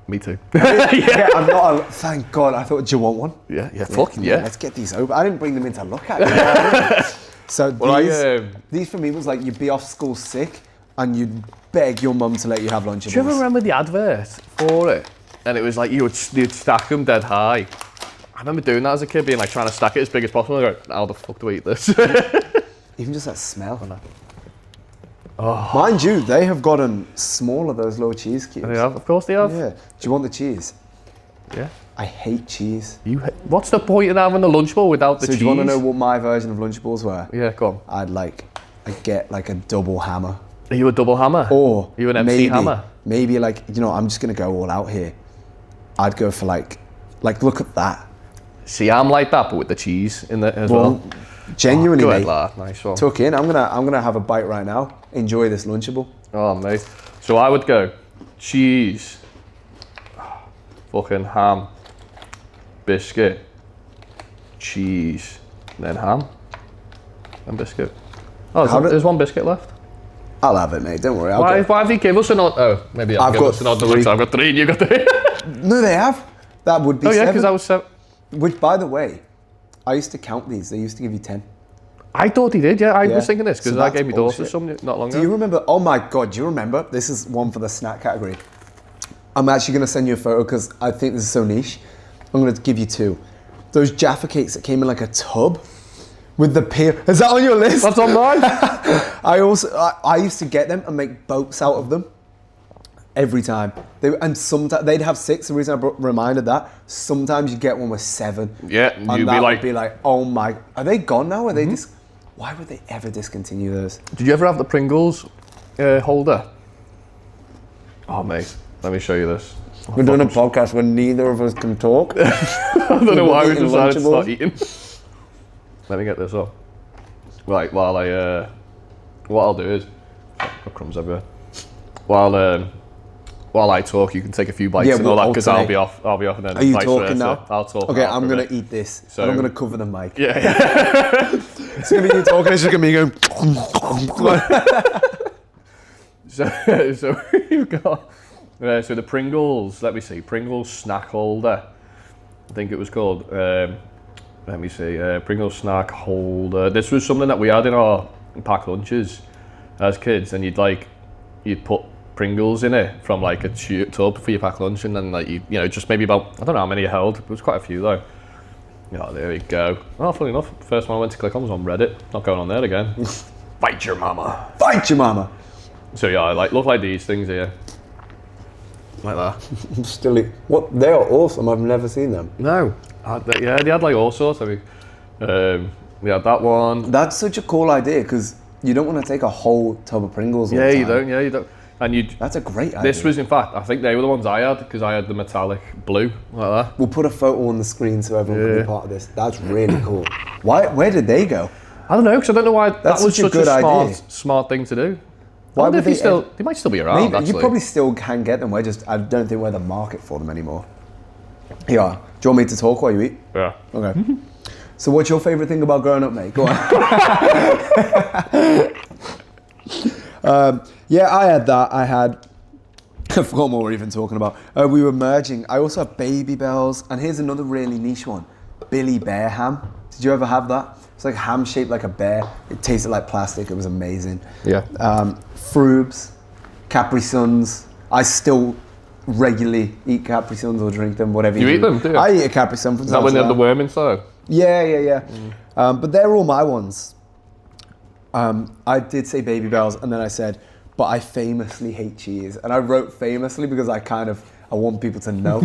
S3: Me too.
S2: Yeah, I'm not, thank God. I thought, do you want one?
S3: Yeah, fucking yeah.
S2: Let's get these over. I didn't bring them in to look at. You know what I mean? So
S3: Well,
S2: these for me was like you'd be off school sick and you'd beg your mum to let you have Lunchables.
S3: Do you ever remember the advert for it? And it was like you'd stack them dead high. I remember doing that as a kid, being like trying to stack it as big as possible. And I go, how the fuck do I eat this?
S2: Even just that smell. Oh. Mind you, they have gotten smaller, those little cheese cubes.
S3: They have, of course they have.
S2: Yeah. Do you want the cheese?
S3: Yeah.
S2: I hate cheese.
S3: What's the point in having the Lunchable without the
S2: So
S3: cheese?
S2: do you want to know what my version of Lunchables were?
S3: Yeah, go on.
S2: I'd get like a double hammer.
S3: Are you a double hammer?
S2: Or
S3: Are you an MC hammer?
S2: Maybe like, you know, I'm just going to go all out here. I'd go for like look at that.
S3: See, I'm like that, but with the cheese in it as well.
S2: Genuinely,
S3: Go ahead,
S2: mate.
S3: lad. Nice one.
S2: Tuck in. I'm gonna have a bite right now. Enjoy this Lunchable.
S3: Oh, mate. So I would go cheese, fucking ham, biscuit, cheese, and then ham and biscuit. Oh,
S2: How did-
S3: there's one biscuit left.
S2: I'll have it, mate. Don't worry. I'll
S3: Why
S2: get-
S3: have they give us an odd? Oh, maybe I've
S2: got
S3: us an odd.
S2: 3.
S3: I've got 3 and you got 3.
S2: No, they have. That would be
S3: Oh yeah,
S2: 7.
S3: because I was 7.
S2: Which, by the way, I used to count these. They used to give you 10.
S3: I thought he did. Yeah, I
S2: Yeah.
S3: was thinking this because
S2: So
S3: I
S2: that's
S3: gave my daughter
S2: bullshit.
S3: some not long
S2: Do
S3: ago.
S2: you remember? Oh my God, do you remember? This is one for the snack category. I'm actually going to send you a photo because I think this is so niche. I'm going to give you 2. Those Jaffa cakes that came in like a tub with the peel. Is that on your list?
S3: That's on mine.
S2: I used to get them and make boats out of them every time. And sometimes they'd have 6. The reason I reminded that, sometimes you get one with 7.
S3: Yeah,
S2: And
S3: you'd
S2: that
S3: be
S2: would be like, oh my, are they gone now? Are they why would they ever discontinue those?
S3: Did you ever have the Pringles holder? Oh mate, let me show you this.
S2: We're doing a podcast where neither of us can talk.
S3: I don't know why we
S2: eating
S3: decided to start
S2: Lunchables.
S3: eating. Let me get this up. Right, while what I'll do is, got crumbs everywhere. While I talk, you can take a few bites
S2: Yeah,
S3: and all
S2: we'll
S3: that because I'll
S2: alternate.
S3: be off and then
S2: Are you
S3: vice
S2: talking
S3: versa.
S2: now?
S3: I'll talk.
S2: Okay,
S3: now
S2: I'm
S3: for a
S2: going
S3: bit.
S2: to eat this.
S3: So-
S2: And I'm going to cover the mic.
S3: Yeah.
S2: It's going to be you talking, it's just going to be going.
S3: So we've got so the Pringles. Let me see, Pringles snack holder. I think it was called. Let me see, Pringles snack holder. This was something that we had in our packed lunches as kids, and you'd put Pringles in it from like a tub for your packed lunch, and then like you know just maybe about I don't know how many you held. It was quite a few though. Yeah, there we go. Oh, funny enough, the first one I went to click on was on Reddit. Not going on there again. Bite your mama.
S2: Bite your mama.
S3: So yeah, I look like these things here. Like that.
S2: I'm still eat. What? They are awesome. I've never seen them.
S3: No. Yeah, they had like all sorts. I mean, we had that one.
S2: That's such a cool idea because you don't want to take a whole tub of Pringles all
S3: Yeah,
S2: the
S3: you
S2: time.
S3: don't. Yeah, you don't. And you.
S2: That's a great idea.
S3: This was, in fact, I think they were the ones I had because I had the metallic blue like that.
S2: We'll put a photo on the screen so everyone can
S3: Yeah.
S2: be part of this. That's really cool. Where did they go?
S3: I don't know because I don't know why
S2: That's
S3: that was
S2: such a
S3: such
S2: good
S3: a
S2: idea.
S3: smart thing to do.
S2: Why
S3: I wonder
S2: would
S3: if
S2: they
S3: they might still be around.
S2: Maybe,
S3: Actually.
S2: you probably still can get them. I don't think we're the market for them anymore. Yeah. Do you want me to talk while you eat?
S3: Yeah.
S2: Okay. So what's your favourite thing about growing up, mate? Go on. Yeah, I had that. I forgot what we're even talking about. We were merging. I also have Baby Bells. And here's another really niche one. Billy Bear ham. Did you ever have that? It's like ham shaped like a bear. It tasted like plastic. It was amazing.
S3: Yeah.
S2: Frubes, Capri Suns. I still regularly eat Capri Suns or drink them, whatever
S3: You
S2: you
S3: eat
S2: do.
S3: them, do you?
S2: I eat a Capri Sun from
S3: Is that
S2: time
S3: when
S2: to
S3: they had the
S2: time.
S3: worm inside?
S2: Yeah. But they're all my ones. I did say Baby Bells, and then I said, but I famously hate cheese. And I wrote famously because I want people to know.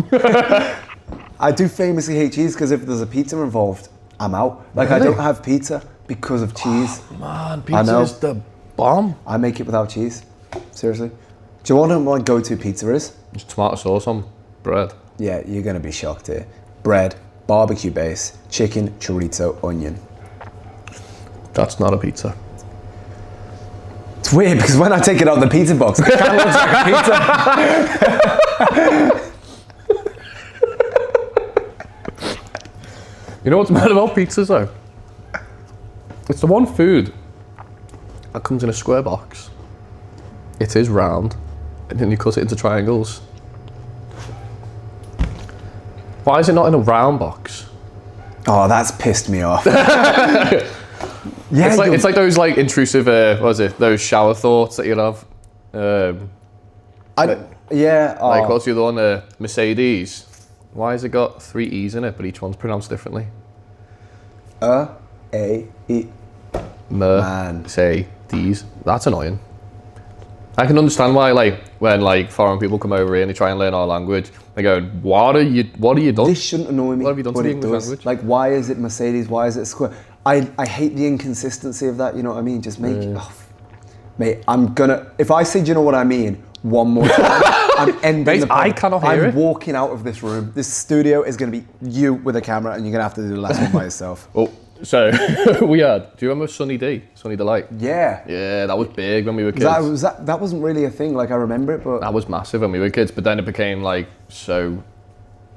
S2: I do famously hate cheese because if there's a pizza involved, I'm out. Like, I
S3: Really?
S2: don't have pizza because of cheese.
S3: Man,
S2: I
S3: pizza
S2: know.
S3: is the bomb.
S2: I make it without cheese. Seriously. Do you want to know what my go-to pizza is?
S3: Just tomato sauce on bread.
S2: Yeah, you're going to be shocked here. Bread, barbecue base, chicken, chorizo, onion.
S3: That's not a pizza.
S2: It's weird because when I take it out of the pizza box, it kind of looks like a pizza.
S3: You know what's mad about pizzas though? It's the one food that comes in a square box. It is round, and then you cut it into triangles. Why is it not in a round box?
S2: Oh, that's pissed me off. Yeah,
S3: It's like those like intrusive, what was it? Those shower thoughts that you'd have.
S2: Yeah. Oh.
S3: Like what's the other one? Mercedes. Why has it got 3 E's in it, but each one's pronounced differently?
S2: A-E. Man.
S3: Mercedes. That's annoying. I can understand why, like, when like foreign people come over here and they try and learn our language, they go, "What are you done?"
S2: This shouldn't annoy me.
S3: What have you done to
S2: but
S3: the
S2: it
S3: English
S2: does.
S3: language?
S2: Like, why is it Mercedes? Why is it square? I hate the inconsistency of that. You know what I mean? Just make it. Oh, mate, I'm gonna. If I say, do you know what I mean? One more time, I'm ending
S3: Mate,
S2: the pod.
S3: I cannot hear
S2: I'm
S3: it.
S2: walking out of this room. This studio is gonna be you with a camera, and you're gonna have to do the last one by yourself.
S3: Oh, so we had. Do you remember Sunny D? Sunny Delight.
S2: Yeah.
S3: Yeah, that was big when we were kids.
S2: That wasn't really a thing. Like, I remember it, but
S3: That was massive when we were kids, but then it became like so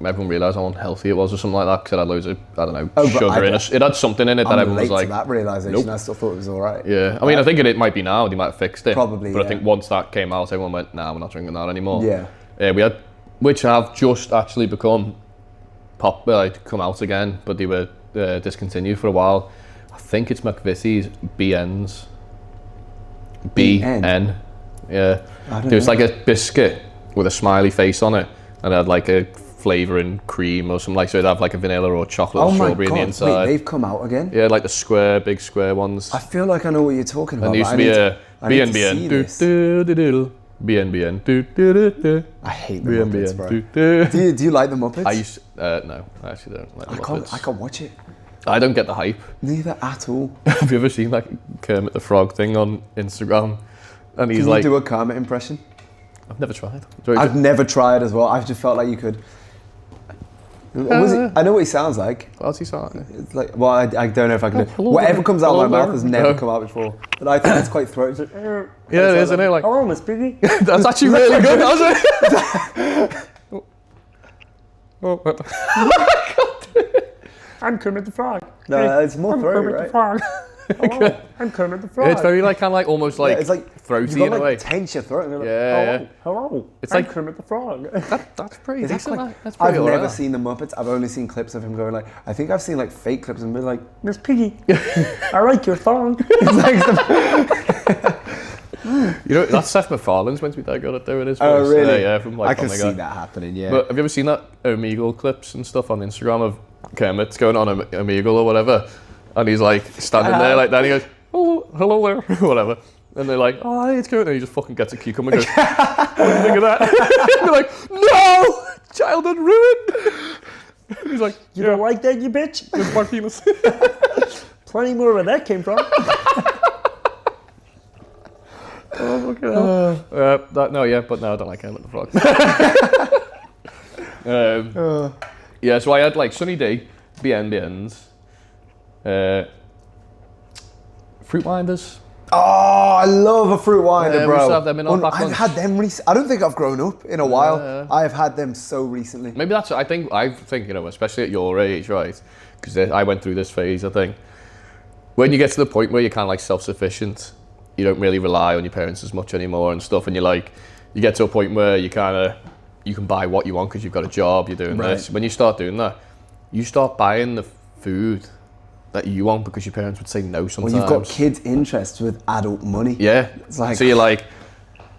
S3: everyone realised how unhealthy it was or something like that because it had loads of, I don't know,
S2: but
S3: sugar in it. It had something in it that everyone was
S2: late
S3: like...
S2: to that realisation,
S3: nope.
S2: I still thought it was alright.
S3: Yeah, I mean, I think it might be now, they might have fixed it.
S2: Probably,
S3: But I think once that came out, everyone went, nah, we're not drinking that anymore.
S2: Yeah.
S3: We had, which have just actually become come out again, but they were discontinued for a while. I think it's McVitie's BNs. BN. Yeah. There's like a biscuit with a smiley face on it, and it had like a flavouring cream or something like, so it'd have like a vanilla or chocolate or strawberry in the inside.
S2: Wait, they've come out again?
S3: Yeah, like the big square ones.
S2: I feel like I know what you're talking about.
S3: And there used to be a BNBN. BNBN.
S2: I hate the Muppets, bro. Do you like the Muppets?
S3: No, I actually don't like the Muppets.
S2: I can't watch it.
S3: I don't get the hype.
S2: Neither at all.
S3: Have you ever seen like Kermit the Frog thing on Instagram? And he's
S2: Can
S3: like,
S2: you do a Kermit impression?
S3: I've never tried.
S2: I've never tried as well. I've just felt like you could. I know what he sounds like.
S3: How's he sound?
S2: It's like, well, I don't know if I can do.
S3: Hello
S2: Whatever
S3: there.
S2: comes out of my
S3: Hello
S2: mouth has
S3: there.
S2: never
S3: No.
S2: come out before. But I think it's quite throaty. It's like,
S3: Yeah, it is, isn't it? Like,
S2: hello, Miss Piggy.
S3: that's actually really good, that was it?
S4: I'm Kermit the Frog.
S2: No, it's more throaty,
S4: Kermit
S2: right?
S4: the Frog. Hello, I'm Kermit the Frog.
S3: It's very like kind of like almost like,
S2: It's like
S3: throaty
S2: you've got
S3: in a
S2: like
S3: way.
S2: tense your throat. And you're like,
S3: Yeah.
S4: Hello,
S3: It's
S4: I'm
S3: like-
S4: Kermit the Frog.
S3: That's pretty
S2: Is that
S3: decent.
S2: quite-
S3: That's pretty
S2: I've
S3: alright.
S2: never seen the Muppets. I've only seen clips of him going like. I think I've seen like fake clips and been like,
S4: Miss Piggy, I like your thong.
S3: You know, that's Seth MacFarlane's meant to be that good at doing his voice.
S2: oh really?
S3: Yeah, from like
S2: I can
S3: Family
S2: see
S3: Guy.
S2: that happening. Yeah.
S3: But have you ever seen that Omegle clips and stuff on Instagram of Kermit going on Omegle or whatever, and he's like standing there like that, and he goes, "Oh, hello there," whatever, and they're like, "Oh, hey, it's Kermit," and he just fucking gets a cucumber and goes, "What do you think of that?" They're like, "No, childhood ruined." He's like,
S4: You don't like that, you bitch?
S3: "It's my penis."
S4: Plenty more where that came from.
S3: Oh, look at that. But no, I don't like Kermit the Frog. Yeah, so I had like Sunny D, BNBNs, Fruit Winders.
S2: Oh, I love a fruit winder,
S3: Yeah, we
S2: bro.
S3: used to have them in our pack
S2: I've
S3: lunch.
S2: had them I don't think I've grown up in a while.
S3: Yeah.
S2: I have had them so recently.
S3: Maybe that's, I think, you know, especially at your age, right? Because I went through this phase, I think. When you get to the point where you're kind of like self-sufficient, you don't really rely on your parents as much anymore and stuff, and you get to a point where you can buy what you want because you've got a job, you're doing this. When you start doing that, you start buying the food that you want because your parents would say no sometimes.
S2: Well, you've got kids' interests with adult money.
S3: Yeah.
S2: It's like,
S3: so you're like,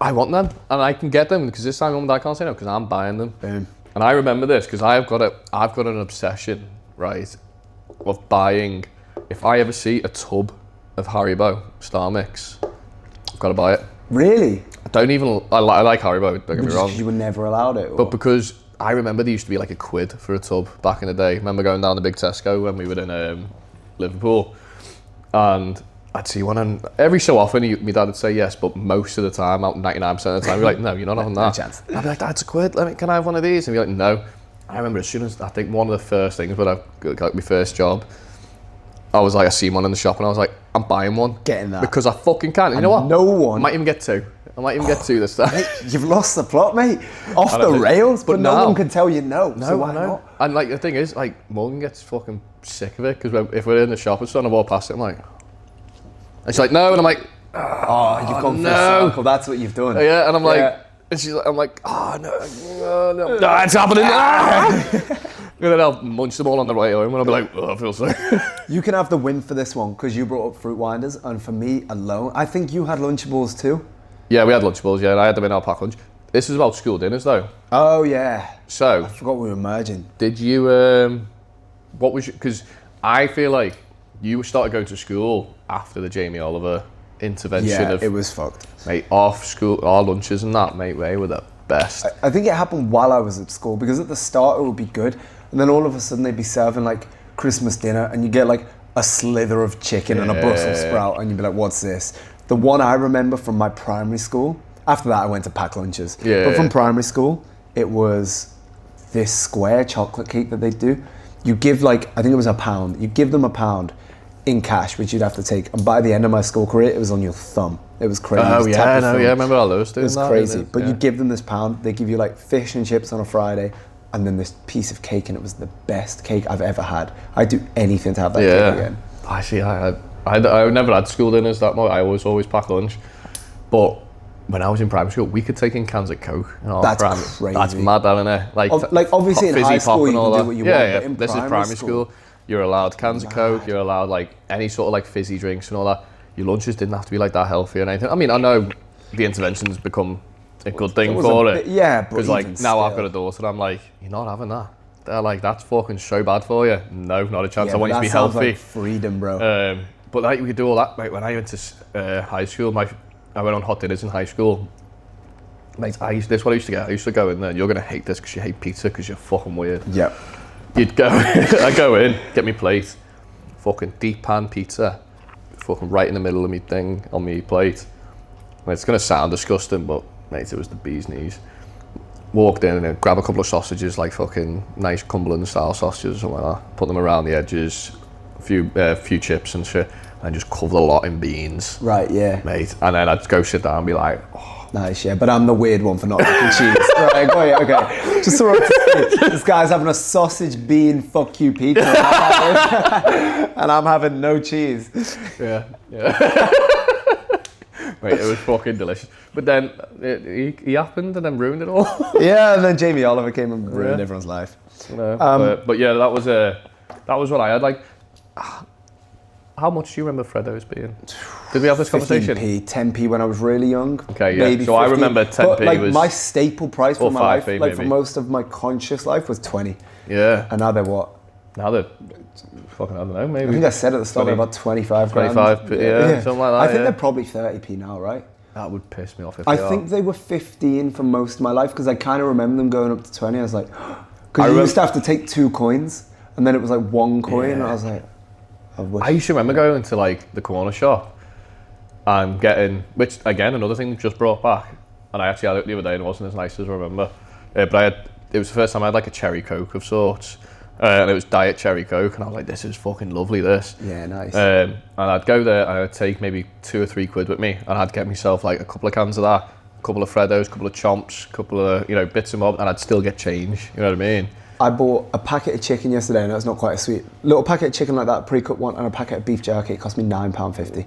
S3: I want them and I can get them because this time Mum and Dad can't say no because I'm buying them.
S2: Boom.
S3: And I remember this because I've got an obsession, right, of buying. If I ever see a tub of Haribo Star Mix, I've got to buy it.
S2: Really?
S3: I like Haribo, don't get me wrong.
S2: You were never allowed it? Or?
S3: But because I remember there used to be like a £1 for a tub back in the day. I remember going down to Big Tesco when we were in Liverpool, and I'd see one, and every so often my dad would say yes, but most of the time, about 99% of the time, he'd be like, no, you're not having that.
S2: No chance.
S3: I'd be like, Dad, it's £1, can I have one of these? And he'd be like, no. I remember as soon as, I think one of the first things when I got my first job, I was like, I seen one in the shop and I was like, I'm buying one.
S2: Getting that.
S3: Because I fucking can. And you know what?
S2: No one.
S3: I might even get two. This time.
S2: Mate, you've lost the plot, mate. Off
S3: I
S2: the
S3: don't think-
S2: rails, but no
S3: now-
S2: one can tell you no.
S3: No,
S2: so why
S3: I know.
S2: not?
S3: And like the thing is, like Morgan gets fucking sick of it because if we're in the shop or something, I walk past it, I'm like, and she's like, no, and I'm like,
S2: Oh, you've gone full
S3: no.
S2: circle. That's what you've done.
S3: yeah, and I'm like,
S2: Yeah.
S3: and she's like, I'm like, oh no, it's happening. And then I'll munch them all on the way home, and I'll be like, oh, I feel sick.
S2: You can have the win for this one because you brought up fruit winders, and for me alone, I think you had Lunchables too.
S3: Yeah, we had Lunchables. Yeah, and I had them in our pack lunch. This is about school dinners though.
S2: Oh yeah.
S3: So
S2: I forgot we were merging.
S3: did you? What was? Because I feel like you started going to school after the Jamie Oliver intervention.
S2: Yeah,
S3: of,
S2: it was fucked.
S3: mate, off school, our lunches and that, mate, they were the best.
S2: I think it happened while I was at school because at the start it would be good, and then all of a sudden they'd be serving like Christmas dinner, and you get like a slither of chicken and a Brussels sprout, and you'd be like, "What's this?" The one I remember from my primary school. After that, I went to pack lunches.
S3: Yeah,
S2: but from
S3: yeah.
S2: primary school, it was this square chocolate cake that they'd do. You give like, I think it was £1. You give them £1 in cash, which you'd have to take. And by the end of my school career, it was on your thumb. It was crazy.
S3: Oh
S2: You just
S3: yeah,
S2: tap your
S3: no,
S2: thumb.
S3: yeah, I remember all those doing
S2: It was
S3: that.
S2: crazy.
S3: didn't it?
S2: But
S3: Yeah.
S2: you give them this £1, they give you like fish and chips on a Friday, and then this piece of cake, and it was the best cake I've ever had. I'd do anything to have that cake again.
S3: Actually, I never had school dinners that much. I was always pack lunch, but when I was in primary school, we could take in cans of Coke.
S2: That's crazy.
S3: That's mad, isn't it?
S2: Like obviously in high school you can do what you want. But in
S3: this is primary school. You're allowed cans of Coke. You're allowed like any sort of like fizzy drinks and all that. Your lunches didn't have to be like that healthy or anything. I mean, I know the intervention's become a good thing for it.
S2: Yeah,
S3: because like now I've got a daughter, and I'm like, you're not having that. They're like, that's fucking so bad for you. No, not a chance. I want you to be healthy.
S2: Like freedom, bro.
S3: But like we could do all that. Like when I went to high school, I went on hot dinners in high school. Mate, this is what I used to get. I used to go in there, and you're gonna hate this because you hate pizza because you're fucking weird.
S2: Yeah.
S3: You'd go, I go in, get me plate, fucking deep pan pizza, fucking right in the middle of me thing on me plate. Mate, it's gonna sound disgusting, but mate, it was the bee's knees. Walked in and then grab a couple of sausages, like fucking nice Cumberland style sausages or something like that. Put them around the edges, a few chips and shit, and just cover the lot in beans.
S2: Right, yeah.
S3: Mate, and then I'd go sit down and be like, oh.
S2: Nice, yeah, but I'm the weird one for not liking cheese. Right, okay. Just so we're up to speed. This guy's having a sausage bean fuck you pizza, and I'm having no cheese.
S3: Yeah. Mate, it was fucking delicious. But then he happened and then ruined it all.
S2: Yeah, and then Jamie Oliver came and ruined everyone's life.
S3: But yeah, that was what I had. Like, how much do you remember Freddo's being? Did we have this conversation?
S2: 15p, 10p when I was really young.
S3: Okay, yeah.
S2: Maybe
S3: so
S2: 15.
S3: I remember 10p
S2: but, like,
S3: was...
S2: my staple price for my life, like
S3: maybe.
S2: for most of my conscious life, was 20.
S3: Yeah.
S2: And now they're what?
S3: Now they're fucking, I don't know, maybe.
S2: I think I said at the start, they're about 25 grand.
S3: 25p, yeah, something like that.
S2: I think they're probably 30p now, right?
S3: That would piss me off if
S2: I think they were 15 for most of my life because I kind of remember them going up to 20. I was like, because you used to have to take 2 coins and then it was like 1 coin. And I was like, I
S3: used to remember going to like the corner shop and getting, which again, another thing just brought back. And I actually had it the other day and it wasn't as nice as I remember. But it was the first time I had like a cherry Coke of sorts. And it was diet cherry Coke, and I was like, this is fucking lovely, this.
S2: Yeah, nice.
S3: And I'd go there, and I'd take maybe 2 or 3 quid with me, and I'd get myself like a couple of cans of that, a couple of Freddos, a couple of chomps, a couple of, bits and bobs, and I'd still get change, you know what I mean?
S2: I bought a packet of chicken yesterday, and it's not quite as sweet. Little packet of chicken like that, pre-cooked one, and a packet of beef jerky. It cost me £9.50.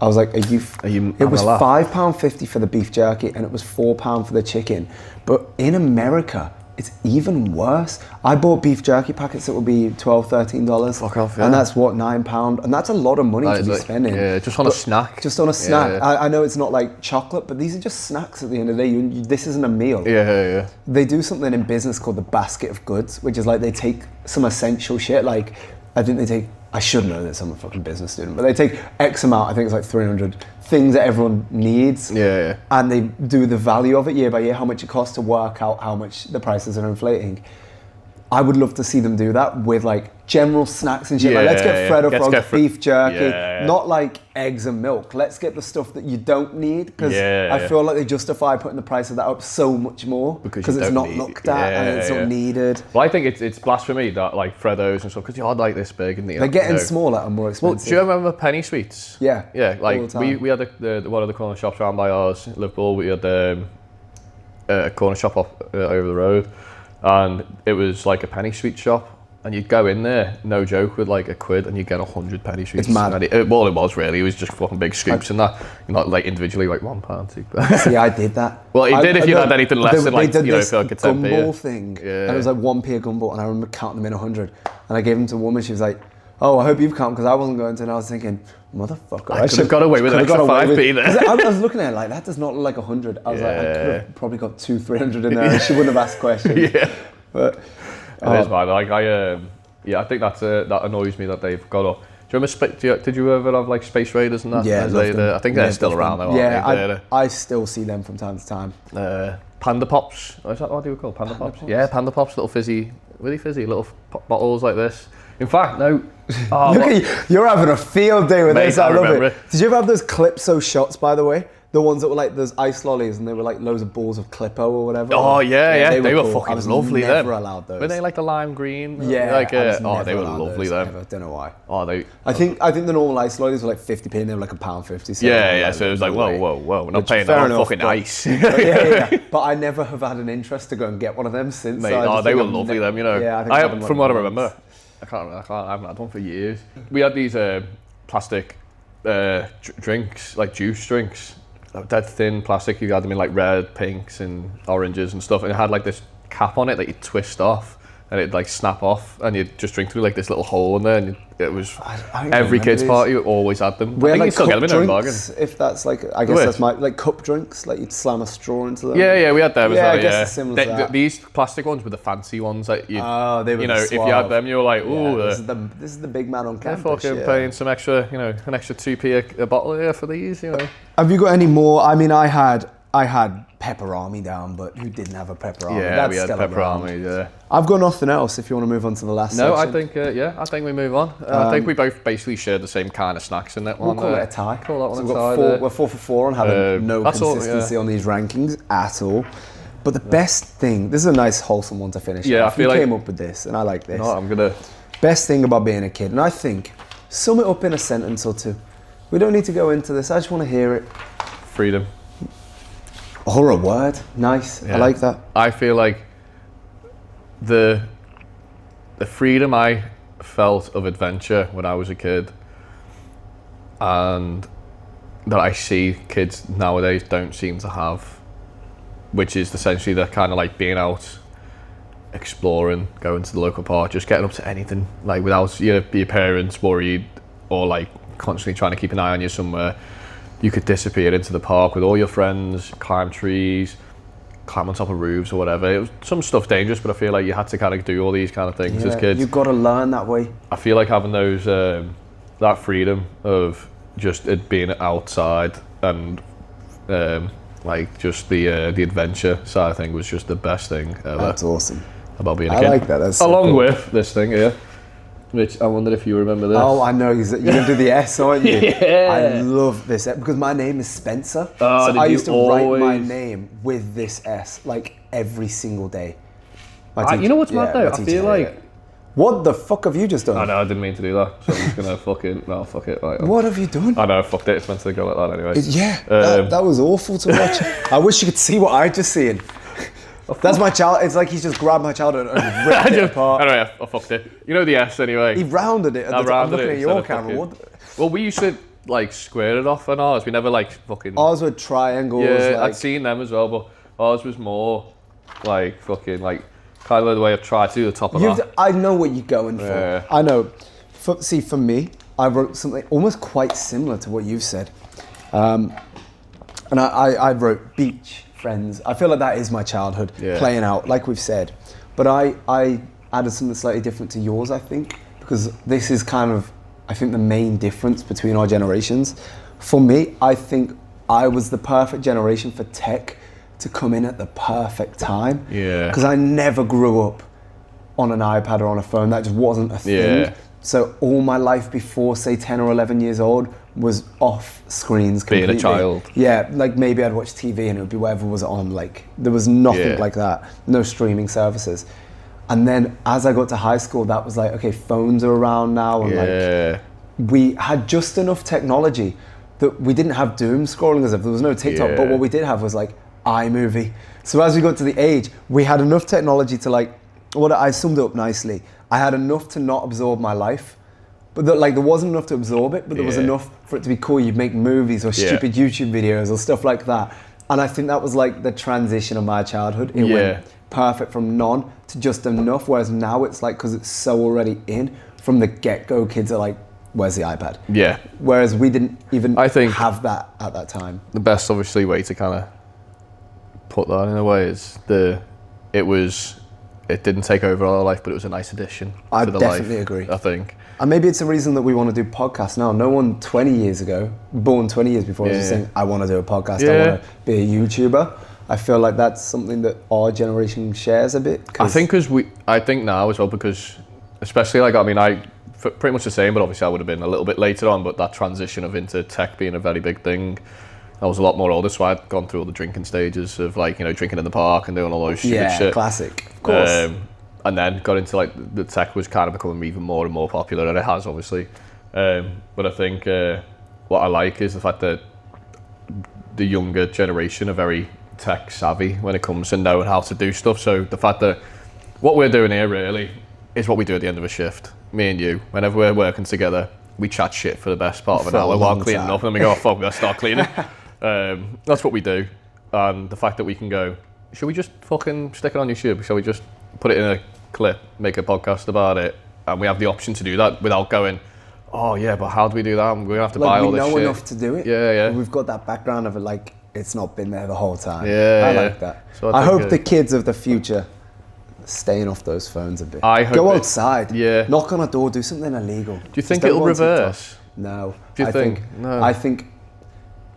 S2: I was like, it was £5.50 for the beef jerky, and it was £4 for the chicken. But in America, it's even worse. I bought beef jerky packets that would be $12, $13.
S3: Fuck off, yeah.
S2: And that's what, £9? And that's a lot of money to be spending.
S3: Yeah, just on a snack.
S2: Just on a snack.
S3: Yeah.
S2: I know it's not like chocolate, but these are just snacks at the end of the day. This isn't a meal.
S3: Yeah.
S2: They do something in business called the basket of goods, which is like they take some essential shit. Like, I think they take, I should know this, I'm a fucking business student, but they take X amount, I think it's like 300 things that everyone needs.
S3: Yeah.
S2: And they do the value of it year by year, how much it costs to work out how much the prices are inflating. I would love to see them do that with like general snacks and shit. Like, let's get Freddo Frogs, beef jerky, not like eggs and milk. Let's get the stuff that you don't need, because I feel like they justify putting the price of that up so much more because it's not looked at and it's not needed.
S3: Well, I think it's blasphemy that like Freddos and stuff, because you're like this big and
S2: they're getting smaller and more expensive.
S3: Well, do you remember penny sweets?
S2: Yeah.
S3: Like we had the one of the corner shops around by ours, Liverpool. We had a corner shop over the road. And it was like a penny sweet shop, and you'd go in there, no joke, with like a quid, and you'd get 100 penny sweets.
S2: It's mad.
S3: And it was really. It was just fucking big scoops and that. Not like individually, like £1, £2.
S2: See, I did that.
S3: Well, you did if you had anything less than like,
S2: for like a
S3: 10p.
S2: gumball thing. Yeah. And it was like 1p a gumball, and I remember counting them in 100. And I gave them to a woman. She was like, "Oh, I hope you've counted," because I wasn't going to. And I was thinking, motherfucker,
S3: I could have got away with an extra 5p there.
S2: I was looking at it like, that does not look like 100. I was like, I could have probably got 200-300 in there, and she wouldn't have asked questions. But
S3: it is bad. Like I think that annoys me that they've got up. Do you remember? Did you ever have like Space Raiders and that?
S2: Yeah,
S3: I think they're still around though.
S2: Yeah, I still see them from time to time.
S3: Panda Pops. Is that what they were called? Panda Pops. Yeah, Panda Pops. Little fizzy, really fizzy little bottles like this. In fact, no.
S2: Look at you. You're having a field day with this. I love it. Did you ever have those Calypso shots, by the way? The ones that were like those ice lollies and they were like loads of balls of Clippo or whatever.
S3: Oh yeah, they were
S2: cool.
S3: fucking
S2: I was
S3: lovely.
S2: Never
S3: Them.
S2: allowed those.
S3: Were they like the lime green?
S2: Yeah.
S3: Like
S2: I was
S3: oh,
S2: never
S3: they were
S2: allowed
S3: lovely.
S2: those
S3: Them.
S2: ever. Don't know why.
S3: Oh, they.
S2: I think the normal ice lollies were like 50p and they were like £1.50. So
S3: Yeah. So it was like, whoa. We're not paying that on fucking ice.
S2: yeah. But I never have had an interest to go and get one of them since.
S3: Mate,
S2: so
S3: they were lovely. Them, you know.
S2: Yeah, I think
S3: from what I remember, I haven't had one for years. We had these plastic drinks, like juice drinks. Dead thin plastic. You had them in like red, pinks, and oranges and stuff, and it had like this cap on it that you twist off, and it'd like snap off, and you'd just drink through like this little hole in there, and it was every kids' party always had them.
S2: We
S3: I
S2: had
S3: think
S2: like
S3: you still get them in a bargain.
S2: drinks, if that's like, I guess that's my like cup drinks, like you'd slam a straw into them.
S3: Yeah, we had them as well.
S2: I guess it's similar to that.
S3: These plastic ones were the fancy ones that you.
S2: Oh, they were.
S3: You know, if you had them, you were like, ooh,
S2: this is the big man on
S3: they're
S2: campus.
S3: fucking paying some extra, you know, an extra 2p a bottle here for these, you know.
S2: Have you got any more? I mean, I had pepperami down, but who didn't have a pepperami?
S3: Yeah,
S2: That's
S3: we had
S2: still around.
S3: pepperami. Yeah.
S2: I've got nothing else. If you want to move on to the last
S3: No,
S2: section.
S3: I think we move on. I think we both basically shared the same kind of snacks in that one.
S2: We'll call it a tie.
S3: Call that one
S2: So
S3: a
S2: we've
S3: tie.
S2: got we're 4 for 4 on having no
S3: that's all,
S2: consistency on these rankings at all. But the best thing, this is a nice wholesome one to finish.
S3: Yeah,
S2: off.
S3: I feel
S2: you
S3: like
S2: came up with this, and I like this.
S3: No, I'm gonna.
S2: Best thing about being a kid, and I think sum it up in a sentence or two. We don't need to go into this. I just want to hear it.
S3: Freedom.
S2: Or a word. Nice.
S3: Yeah.
S2: I like that.
S3: I feel like the freedom I felt of adventure when I was a kid, and that I see kids nowadays don't seem to have, which is essentially the kind of like being out, exploring, going to the local park, just getting up to anything, like without your parents worried or like constantly trying to keep an eye on you somewhere. You could disappear into the park with all your friends, climb trees, climb on top of roofs or whatever. It was some stuff dangerous, but I feel like you had to kind of do all these kind of things as kids.
S2: You've got to learn that way.
S3: I feel like having those that freedom of just it being outside and like just the adventure side of thing was just the best thing ever.
S2: That's awesome.
S3: About being a
S2: I
S3: kid.
S2: like that. That's so
S3: along
S2: cool.
S3: with this thing here, which I wondered if you remember this.
S2: Oh, I know. You're going to do the S, aren't you?
S3: Yeah.
S2: I love this because my name is Spencer.
S3: Oh,
S2: so
S3: did
S2: I
S3: you
S2: used to write my
S3: always-
S2: name with this S like every single day.
S3: You know what's mad though?
S2: my
S3: I
S2: teacher
S3: feel
S2: hated
S3: like
S2: it. What the fuck have you just done?
S3: I know I didn't mean to do that, so I'm just gonna fuck it. Right,
S2: What have you done?
S3: I know, fucked it. It's meant to go like that anyway.
S2: That was awful to watch. I wish you could see what I just seen. That's my child. It's like he's just grabbed my childhood and ripped it apart.
S3: Anyway, I fucked it. You know the S anyway.
S2: He rounded it. I'm
S3: rounded
S2: looking
S3: it
S2: at your
S3: instead of
S2: camera.
S3: fucking- Well, we used to like square it off on ours. We never like fucking.
S2: Ours were triangles.
S3: Yeah,
S2: like,
S3: I'd seen them as well, but ours was more like fucking like kind of the way I've tried to do the top of that.
S2: I know what you're going for.
S3: Yeah.
S2: I know. For me, I wrote something almost quite similar to what you've said. And I wrote beach, friends. I feel like that is my childhood, playing out, like we've said. But I added something slightly different to yours, I think, because this is kind of, I think, the main difference between our generations. For me, I think I was the perfect generation for tech to come in at the perfect time.
S3: Yeah.
S2: Because I never grew up on an iPad or on a phone. That just wasn't a thing.
S3: Yeah.
S2: So all my life before, say, 10 or 11 years old was off screens completely.
S3: Being a child.
S2: Yeah, like maybe I'd watch TV and it would be whatever was on. Like there was nothing like that. No streaming services. And then as I got to high school, that was like, okay, phones are around now. And like we had just enough technology that we didn't have doom scrolling as if there was no TikTok. But what we did have was like iMovie. So as we got to the age, we had enough technology to like, what I summed it up nicely. I had enough to not absorb my life, but there wasn't enough to absorb it, but there was enough for it to be cool. You'd make movies or stupid YouTube videos or stuff like that. And I think that was like the transition of my childhood. It went perfect from none to just enough, whereas now it's like, because it's so already in, from the get-go, kids are like, where's the iPad? Yeah. Whereas we didn't even have that at that time.
S3: The best, obviously, way to kind of put that in a way is it didn't take over our life, but it was a nice addition to the life. I definitely
S2: agree.
S3: I think.
S2: And maybe it's a reason that we want to do podcasts now. No one 20 years ago, born 20 years before, was saying, I want to do a podcast, I want to be a YouTuber. I feel like that's something that our generation shares a bit.
S3: I think now as well, because especially like, I mean, pretty much the same, but obviously I would have been a little bit later on, but that transition of into tech being a very big thing, I was a lot more older, so I'd gone through all the drinking stages of like, you know, drinking in the park and doing all those stupid shit.
S2: Classic, of course.
S3: And then got into like the tech was kind of becoming even more and more popular, and it has obviously. But I think what I like is the fact that the younger generation are very tech savvy when it comes to knowing how to do stuff. So the fact that what we're doing here really is what we do at the end of a shift. Me and you, whenever we're working together, we chat shit for the best part of an hour while cleaning up, and then we go, oh, fuck, let's start cleaning. That's what we do. And the fact that we can go, should we just fucking stick it on YouTube? Shall we just put it in a clip, make a podcast about it? And we have the option to do that without going, oh yeah, but how do we do that? We're gonna have to buy all this shit.
S2: We know enough to do it.
S3: Yeah.
S2: We've got that background of it, like, it's not been there the whole time.
S3: Yeah,
S2: I like that. So I hope the kids of the future staying off those phones a bit.
S3: I hope
S2: go outside.
S3: Yeah.
S2: Knock on a door. Do something illegal.
S3: Do you think it'll reverse?
S2: No.
S3: Do you think? No.
S2: I think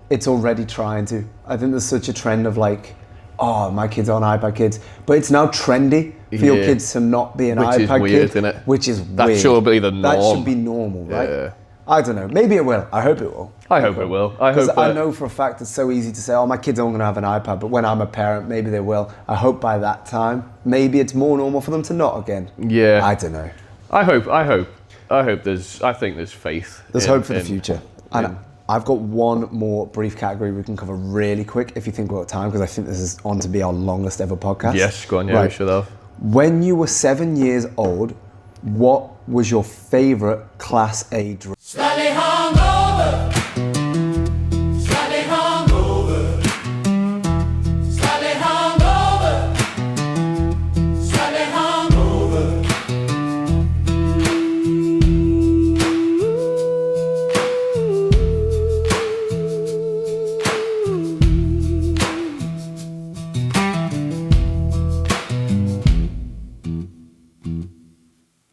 S2: it's already trying to. I think there's such a trend of like, oh, my kids are on iPad kids, but it's now trendy for your kids to not be an iPad kid. Which is weird, isn't it? Which is weird.
S3: That should be the norm.
S2: That should be normal, right?
S3: Yeah.
S2: I don't know. Maybe it will. I hope it will.
S3: I hope it will.
S2: Because I know for a fact it's so easy to say, oh, my kids aren't going to have an iPad, but when I'm a parent, maybe they will. I hope by that time, maybe it's more normal for them to not again.
S3: Yeah.
S2: I don't know.
S3: I hope I think there's faith.
S2: There's hope for the future. And I've got one more brief category we can cover really quick if you think we've got time, because I think this is on to be our longest ever podcast.
S3: Yes, go on, yeah, we should have.
S2: When you were 7 years old, what was your favourite Class A drink?